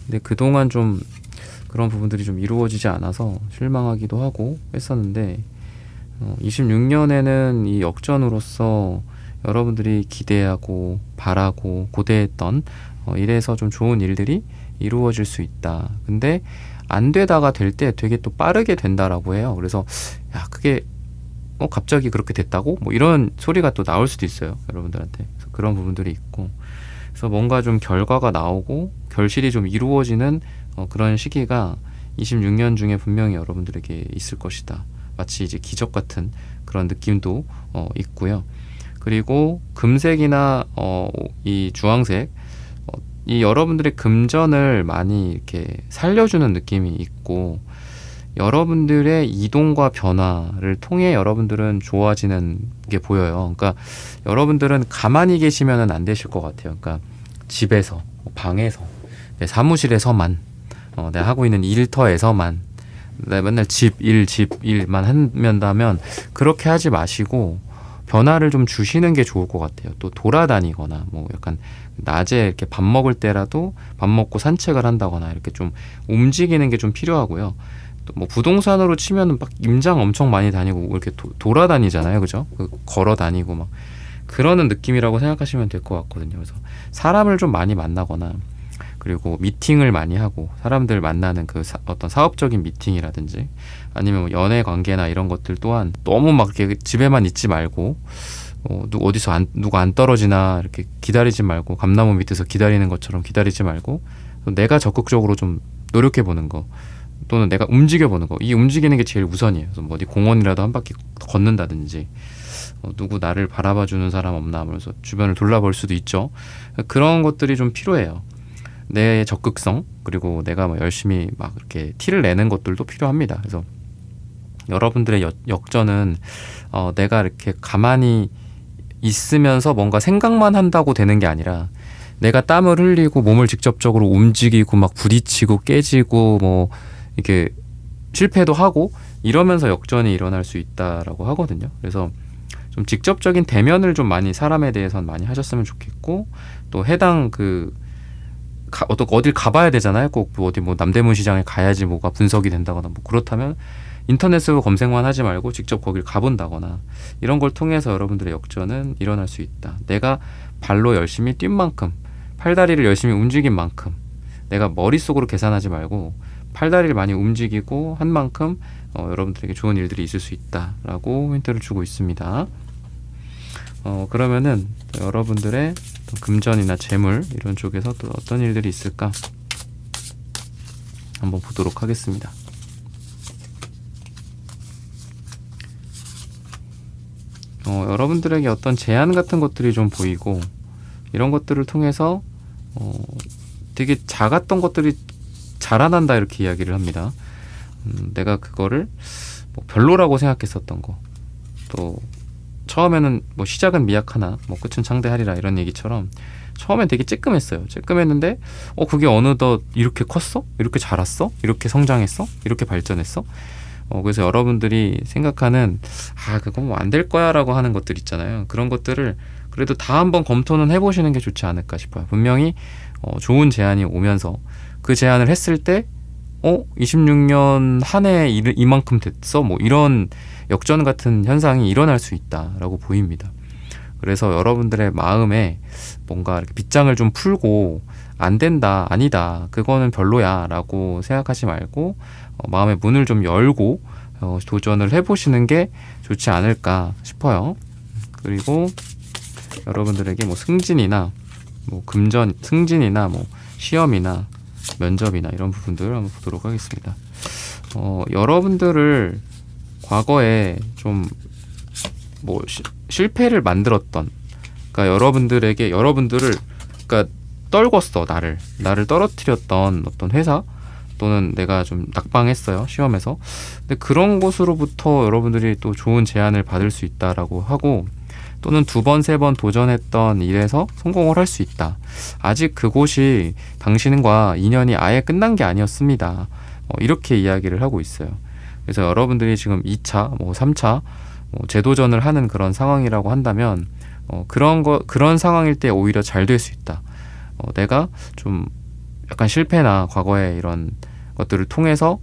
근데 그동안 좀 그런 부분들이 좀 이루어지지 않아서 실망하기도 하고 했었는데, 26년에는 이 역전으로서 여러분들이 기대하고 바라고 고대했던 이래서 좀 좋은 일들이 이루어질 수 있다. 근데 안 되다가 될 때 되게 또 빠르게 된다라고 해요. 그래서 야, 그게 갑자기 그렇게 됐다고? 뭐 이런 소리가 또 나올 수도 있어요. 여러분들한테. 그래서 그런 부분들이 있고, 그래서 뭔가 좀 결과가 나오고 결실이 좀 이루어지는 그런 시기가 26년 중에 분명히 여러분들에게 있을 것이다. 마치 이제 기적 같은 그런 느낌도 있고요. 그리고 금색이나 이 주황색, 이 여러분들의 금전을 많이 이렇게 살려주는 느낌이 있고, 여러분들의 이동과 변화를 통해 여러분들은 좋아지는 게 보여요. 그러니까 여러분들은 가만히 계시면은 안 되실 것 같아요. 그러니까 집에서, 방에서, 내 사무실에서만, 내가 하고 있는 일터에서만, 내가 맨날 집 일만 한다면 그렇게 하지 마시고 변화를 좀 주시는 게 좋을 것 같아요. 또 돌아다니거나 뭐 약간 낮에 이렇게 밥 먹을 때라도 밥 먹고 산책을 한다거나 이렇게 좀 움직이는 게 좀 필요하고요. 또 뭐 부동산으로 치면은 막 임장 엄청 많이 다니고 이렇게 돌아다니잖아요, 그죠? 걸어 다니고 막 그러는 느낌이라고 생각하시면 될 것 같거든요. 그래서 사람을 좀 많이 만나거나, 그리고 미팅을 많이 하고 사람들 만나는 그 어떤 사업적인 미팅이라든지 아니면 뭐 연애 관계나 이런 것들 또한 너무 막 이렇게 집에만 있지 말고 어디서 누가 안 떨어지나 이렇게 기다리지 말고, 감나무 밑에서 기다리는 것처럼 기다리지 말고 내가 적극적으로 좀 노력해 보는 거, 또는 내가 움직여 보는 거, 이 움직이는 게 제일 우선이에요. 그래서 뭐 어디 공원이라도 한 바퀴 걷는다든지, 누구 나를 바라봐 주는 사람 없나 하면서 주변을 돌아볼 수도 있죠. 그런 것들이 좀 필요해요. 내 적극성, 그리고 내가 뭐 열심히 막 이렇게 티를 내는 것들도 필요합니다. 그래서 여러분들의 역전은 내가 이렇게 가만히 있으면서 뭔가 생각만 한다고 되는 게 아니라, 내가 땀을 흘리고 몸을 직접적으로 움직이고 막 부딪히고 깨지고 뭐 이렇게 실패도 하고 이러면서 역전이 일어날 수 있다라고 하거든요. 그래서 좀 직접적인 대면을 좀 많이 사람에 대해서는 많이 하셨으면 좋겠고, 또 해당 그 어딜 가봐야 되잖아요. 꼭 뭐 어디 뭐 남대문 시장에 가야지 뭐가 분석이 된다거나 뭐 그렇다면 인터넷으로 검색만 하지 말고 직접 거길 가본다거나 이런 걸 통해서 여러분들의 역전은 일어날 수 있다. 내가 발로 열심히 뛴 만큼, 팔다리를 열심히 움직인 만큼, 내가 머릿속으로 계산하지 말고 팔다리를 많이 움직이고 한 만큼 여러분들에게 좋은 일들이 있을 수 있다라고 힌트를 주고 있습니다. 그러면은 여러분들의 금전이나 재물 이런 쪽에서 또 어떤 일들이 있을까 한번 보도록 하겠습니다. 여러분들에게 어떤 제안 같은 것들이 좀 보이고 이런 것들을 통해서 되게 작았던 것들이 자라난다 이렇게 이야기를 합니다. 내가 그거를 뭐 별로라고 생각했었던 거, 또 처음에는 뭐 시작은 미약하나 뭐 끝은 창대하리라 이런 얘기처럼 처음엔 되게 쬐끔했어요. 쬐끔했는데 그게 어느덧 이렇게 컸어? 이렇게 자랐어? 이렇게 성장했어? 이렇게 발전했어? 그래서 여러분들이 생각하는 그건 뭐 안 될 거야 라고 하는 것들 있잖아요. 그런 것들을 그래도 다 한번 검토는 해보시는 게 좋지 않을까 싶어요. 분명히 좋은 제안이 오면서 그 제안을 했을 때 26년 한 해에 이만큼 됐어? 뭐 이런 역전 같은 현상이 일어날 수 있다라고 보입니다. 그래서 여러분들의 마음에 뭔가 이렇게 빗장을 좀 풀고 안 된다, 아니다, 그거는 별로야 라고 생각하지 말고 마음의 문을 좀 열고 도전을 해보시는 게 좋지 않을까 싶어요. 그리고 여러분들에게 뭐 승진이나 뭐 승진이나 뭐 시험이나 면접이나 이런 부분들 한번 보도록 하겠습니다. 여러분들을 과거에 좀 뭐 실패를 만들었던, 그러니까 여러분들을 그러니까 떨궜어, 나를 떨어뜨렸던 어떤 회사 또는 내가 좀 낙방했어요, 시험에서. 근데 그런 곳으로부터 여러분들이 또 좋은 제안을 받을 수 있다라고 하고, 또는 2번, 3번 도전했던 일에서 성공을 할 수 있다. 아직 그곳이 당신과 인연이 아예 끝난 게 아니었습니다. 이렇게 이야기를 하고 있어요. 그래서 여러분들이 지금 2차, 뭐 3차 재도전을 하는 그런 상황이라고 한다면 그런 상황일 때 오히려 잘 될 수 있다. 내가 좀 약간 실패나 과거에 이런 것들을 통해서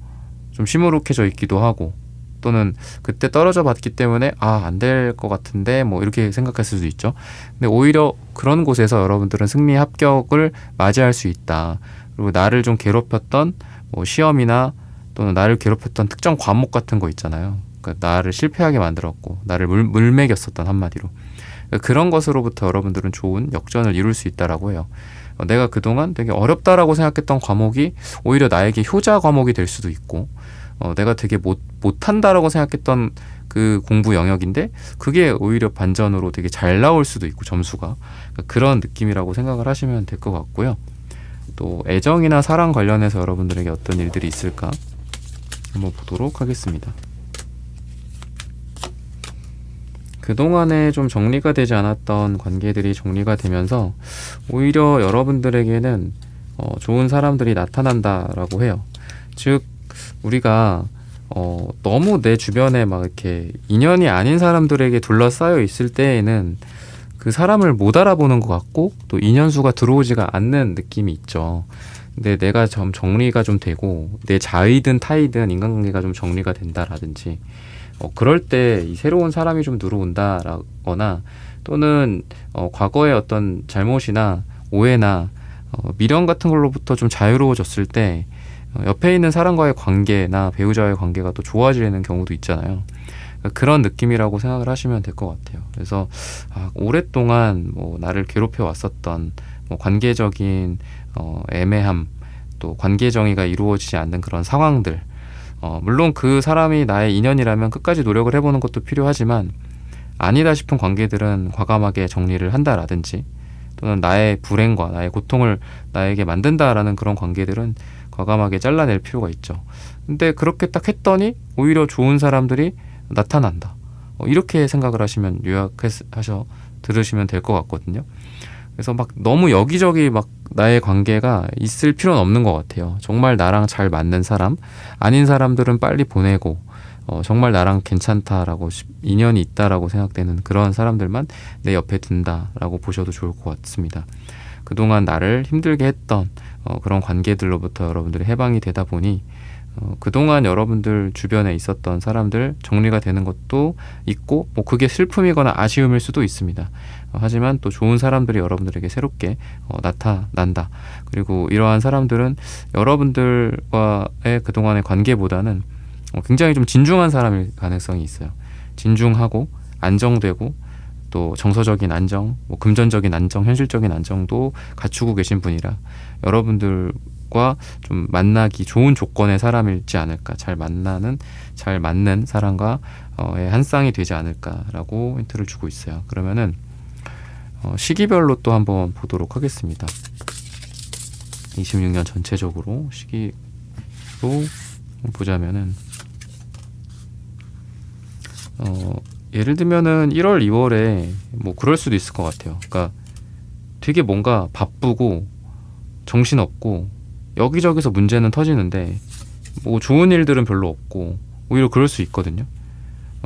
좀 시무룩해져 있기도 하고, 또는 그때 떨어져 봤기 때문에 안 될 것 같은데 뭐 이렇게 생각했을 수도 있죠. 근데 오히려 그런 곳에서 여러분들은 승리 합격을 맞이할 수 있다. 그리고 나를 좀 괴롭혔던 뭐 시험이나 또는 나를 괴롭혔던 특정 과목 같은 거 있잖아요. 그러니까 나를 실패하게 만들었고 나를 물매겼었던, 한마디로 그런 것으로부터 여러분들은 좋은 역전을 이룰 수 있다라고 해요. 내가 그동안 되게 어렵다라고 생각했던 과목이 오히려 나에게 효자 과목이 될 수도 있고, 내가 되게 못한다라고 생각했던 그 공부 영역인데 그게 오히려 반전으로 되게 잘 나올 수도 있고, 점수가. 그러니까 그런 느낌이라고 생각을 하시면 될 것 같고요. 또 애정이나 사랑 관련해서 여러분들에게 어떤 일들이 있을까 한번 보도록 하겠습니다. 그동안에 좀 정리가 되지 않았던 관계들이 정리가 되면서 오히려 여러분들에게는 좋은 사람들이 나타난다라고 해요. 즉 우리가 너무 내 주변에 막 이렇게 인연이 아닌 사람들에게 둘러싸여 있을 때에는 그 사람을 못 알아보는 것 같고 또 인연수가 들어오지가 않는 느낌이 있죠. 근데 내가 좀 정리가 좀 되고 내 자의든 타의든 인간관계가 좀 정리가 된다라든지 그럴 때 이 새로운 사람이 좀 들어온다라거나, 또는 과거의 어떤 잘못이나 오해나 미련 같은 걸로부터 좀 자유로워졌을 때 옆에 있는 사람과의 관계나 배우자와의 관계가 또 좋아지는 경우도 있잖아요. 그러니까 그런 느낌이라고 생각을 하시면 될 것 같아요. 그래서 오랫동안 뭐 나를 괴롭혀 왔었던 뭐 관계적인 애매함, 또 관계 정의가 이루어지지 않는 그런 상황들, 물론 그 사람이 나의 인연이라면 끝까지 노력을 해보는 것도 필요하지만 아니다 싶은 관계들은 과감하게 정리를 한다라든지, 또는 나의 불행과 나의 고통을 나에게 만든다라는 그런 관계들은 과감하게 잘라낼 필요가 있죠. 근데 그렇게 딱 했더니 오히려 좋은 사람들이 나타난다. 이렇게 생각을 하시면 요약하셔 들으시면 될 것 같거든요. 그래서 막 너무 여기저기 막 나의 관계가 있을 필요는 없는 것 같아요. 정말 나랑 잘 맞는 사람, 아닌 사람들은 빨리 보내고 정말 나랑 괜찮다라고 인연이 있다라고 생각되는 그런 사람들만 내 옆에 둔다라고 보셔도 좋을 것 같습니다. 그동안 나를 힘들게 했던 그런 관계들로부터 여러분들이 해방이 되다 보니 그동안 여러분들 주변에 있었던 사람들 정리가 되는 것도 있고 뭐 그게 슬픔이거나 아쉬움일 수도 있습니다. 하지만 또 좋은 사람들이 여러분들에게 새롭게 나타난다. 그리고 이러한 사람들은 여러분들과의 그동안의 관계보다는 굉장히 좀 진중한 사람일 가능성이 있어요. 진중하고 안정되고 또 정서적인 안정, 뭐 금전적인 안정, 현실적인 안정도 갖추고 계신 분이라 여러분들과 좀 만나기 좋은 조건의 사람일지 않을까, 잘 맞는 사람과의 한 쌍이 되지 않을까라고 힌트를 주고 있어요. 그러면은 시기별로 또 한번 보도록 하겠습니다. 26년 전체적으로 시기로 보자면은 예를 들면은 1월, 2월에 뭐 그럴 수도 있을 것 같아요. 그러니까 되게 뭔가 바쁘고 정신없고 여기저기서 문제는 터지는데 뭐 좋은 일들은 별로 없고 오히려 그럴 수 있거든요.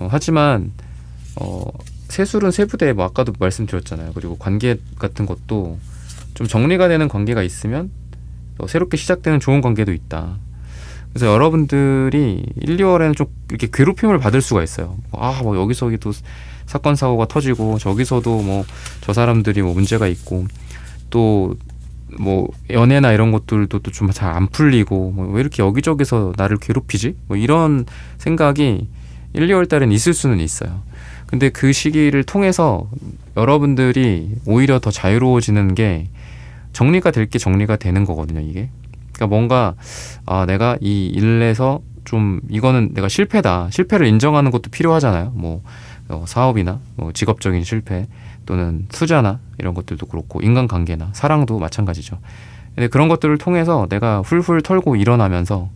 하지만 세술은 세부대, 뭐 아까도 말씀드렸잖아요. 그리고 관계 같은 것도 좀 정리가 되는 관계가 있으면 새롭게 시작되는 좋은 관계도 있다. 그래서 여러분들이 1, 2월에는 좀 이렇게 괴롭힘을 받을 수가 있어요. 뭐 여기서도 사건 사고가 터지고 저기서도 뭐 저 사람들이 뭐 문제가 있고 또 뭐 연애나 이런 것들도 또 좀 잘 안 풀리고 뭐 왜 이렇게 여기저기서 나를 괴롭히지? 뭐 이런 생각이 1, 2월 달엔 있을 수는 있어요. 근데 그 시기를 통해서 여러분들이 오히려 더 자유로워지는 게 정리가 될 게 정리가 되는 거거든요, 이게. 그러니까 뭔가 내가 이 일에서 좀 이거는 내가 실패를 인정하는 것도 필요하잖아요. 뭐 사업이나 뭐 직업적인 실패 또는 투자나 이런 것들도 그렇고 인간관계나 사랑도 마찬가지죠. 근데 그런 것들을 통해서 내가 훌훌 털고 일어나면서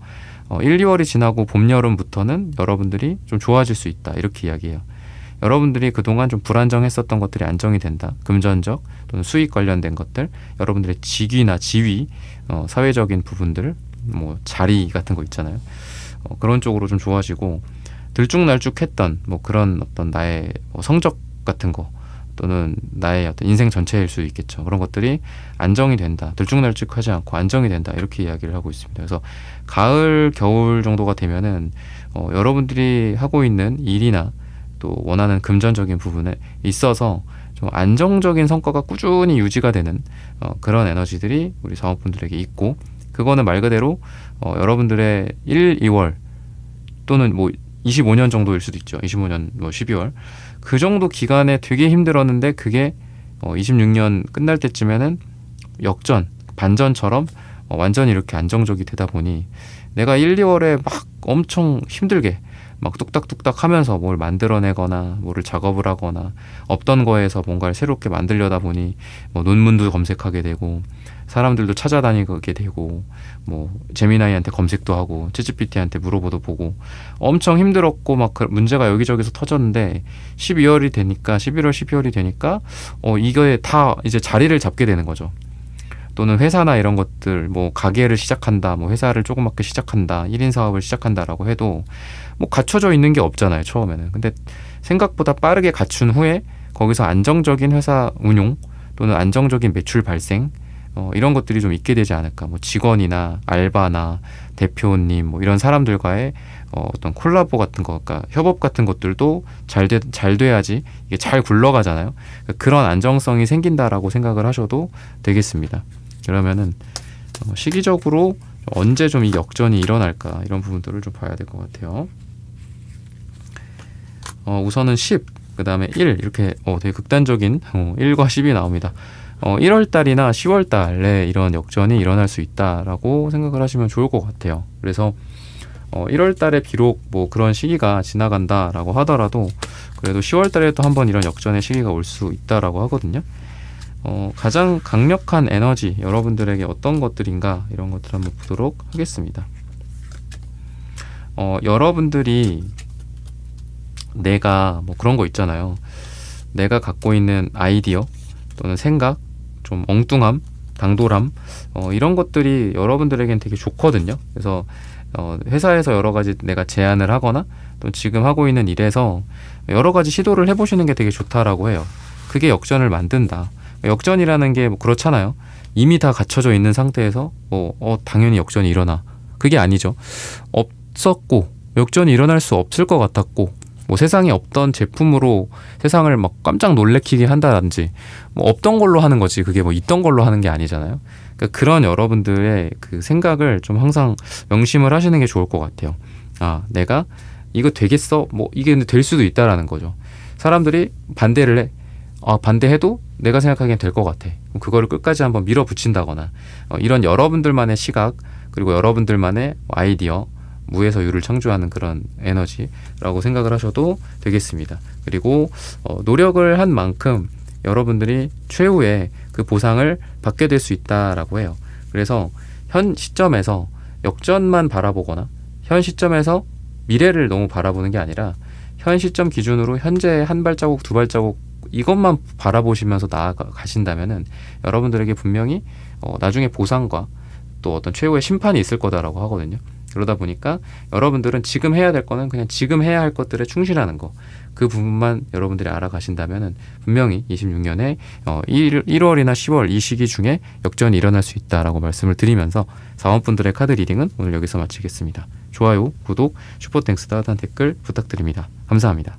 1, 2월이 지나고 봄, 여름부터는 여러분들이 좀 좋아질 수 있다, 이렇게 이야기해요. 여러분들이 그동안 좀 불안정했었던 것들이 안정이 된다. 금전적 또는 수익 관련된 것들, 여러분들의 직위나 지위, 사회적인 부분들, 뭐 자리 같은 거 있잖아요. 그런 쪽으로 좀 좋아지고 들쭉날쭉했던 뭐 그런 어떤 나의 성적 같은 거 또는 나의 어떤 인생 전체일 수 있겠죠. 그런 것들이 안정이 된다. 들쭉날쭉하지 않고 안정이 된다. 이렇게 이야기를 하고 있습니다. 그래서 가을, 겨울 정도가 되면은 여러분들이 하고 있는 일이나 또 원하는 금전적인 부분에 있어서 좀 안정적인 성과가 꾸준히 유지가 되는 그런 에너지들이 우리 사업분들에게 있고, 그거는 말 그대로 여러분들의 1, 2월 또는 뭐 25년 정도일 수도 있죠. 25년 뭐 12월 그 정도 기간에 되게 힘들었는데 그게 26년 끝날 때쯤에는 역전, 반전처럼 완전히 이렇게 안정적이 되다 보니 내가 1, 2월에 막 엄청 힘들게 막 뚝딱뚝딱 하면서 뭘 만들어내거나 뭐를 작업을 하거나 없던 거에서 뭔가를 새롭게 만들려다 보니 뭐 논문도 검색하게 되고 사람들도 찾아다니게 되고 뭐 제미나이한테 검색도 하고 챗GPT한테 물어보도 보고 엄청 힘들었고 막 문제가 여기저기서 터졌는데 12월이 되니까 11월 12월이 되니까 이거에 다 이제 자리를 잡게 되는 거죠. 또는 회사나 이런 것들, 뭐 가게를 시작한다, 뭐 회사를 조그맣게 시작한다, 1인 사업을 시작한다라고 해도 뭐 갖춰져 있는 게 없잖아요, 처음에는. 근데 생각보다 빠르게 갖춘 후에 거기서 안정적인 회사 운용 또는 안정적인 매출 발생, 이런 것들이 좀 있게 되지 않을까. 뭐 직원이나 알바나 대표님 뭐 이런 사람들과의 어떤 콜라보 같은 거, 그러니까 협업 같은 것들도 잘 돼야지 이게 잘 굴러가잖아요. 그런 안정성이 생긴다라고 생각을 하셔도 되겠습니다. 그러면은 시기적으로 언제 좀 이 역전이 일어날까, 이런 부분들을 좀 봐야 될 것 같아요. 우선은 10, 그 다음에 1 이렇게 되게 극단적인 1과 10이 나옵니다. 1월 달이나 10월 달에 이런 역전이 일어날 수 있다라고 생각을 하시면 좋을 것 같아요. 그래서 1월 달에 비록 뭐 그런 시기가 지나간다라고 하더라도 그래도 10월 달에도 한번 이런 역전의 시기가 올 수 있다라고 하거든요. 가장 강력한 에너지, 여러분들에게 어떤 것들인가, 이런 것들 한번 보도록 하겠습니다. 여러분들이 내가 뭐 그런 거 있잖아요. 내가 갖고 있는 아이디어 또는 생각, 좀 엉뚱함, 당돌함, 이런 것들이 여러분들에겐 되게 좋거든요. 그래서 회사에서 여러 가지 내가 제안을 하거나 또 지금 하고 있는 일에서 여러 가지 시도를 해보시는 게 되게 좋다라고 해요. 그게 역전을 만든다. 역전이라는 게 뭐 그렇잖아요. 이미 다 갖춰져 있는 상태에서 당연히 역전이 일어나. 그게 아니죠. 없었고 역전이 일어날 수 없을 것 같았고 뭐 세상에 없던 제품으로 세상을 막 깜짝 놀래키게 한다든지 뭐 없던 걸로 하는 거지 그게 뭐 있던 걸로 하는 게 아니잖아요. 그러니까 그런 여러분들의 그 생각을 좀 항상 명심을 하시는 게 좋을 것 같아요. 아, 내가 이거 되겠어? 뭐 이게 근데 될 수도 있다라는 거죠. 사람들이 반대를 해. 반대해도 내가 생각하기엔 될 것 같아. 그거를 끝까지 한번 밀어붙인다거나 이런 여러분들만의 시각 그리고 여러분들만의 아이디어 무에서 유를 창조하는 그런 에너지라고 생각을 하셔도 되겠습니다. 그리고 노력을 한 만큼 여러분들이 최후의 그 보상을 받게 될 수 있다라고 해요. 그래서 현 시점에서 역전만 바라보거나 현 시점에서 미래를 너무 바라보는 게 아니라 현 시점 기준으로 현재 한 발자국 두 발자국 이것만 바라보시면서 나아가신다면은 여러분들에게 분명히 나중에 보상과 또 어떤 최후의 심판이 있을 거다라고 하거든요. 그러다 보니까 여러분들은 지금 해야 될 거는 그냥 지금 해야 할 것들에 충실하는 거. 그 부분만 여러분들이 알아가신다면은 분명히 26년에 1월이나 10월 이 시기 중에 역전이 일어날 수 있다라고 말씀을 드리면서 사원분들의 카드 리딩은 오늘 여기서 마치겠습니다. 좋아요, 구독, 슈퍼땡스 따뜻한 댓글 부탁드립니다. 감사합니다.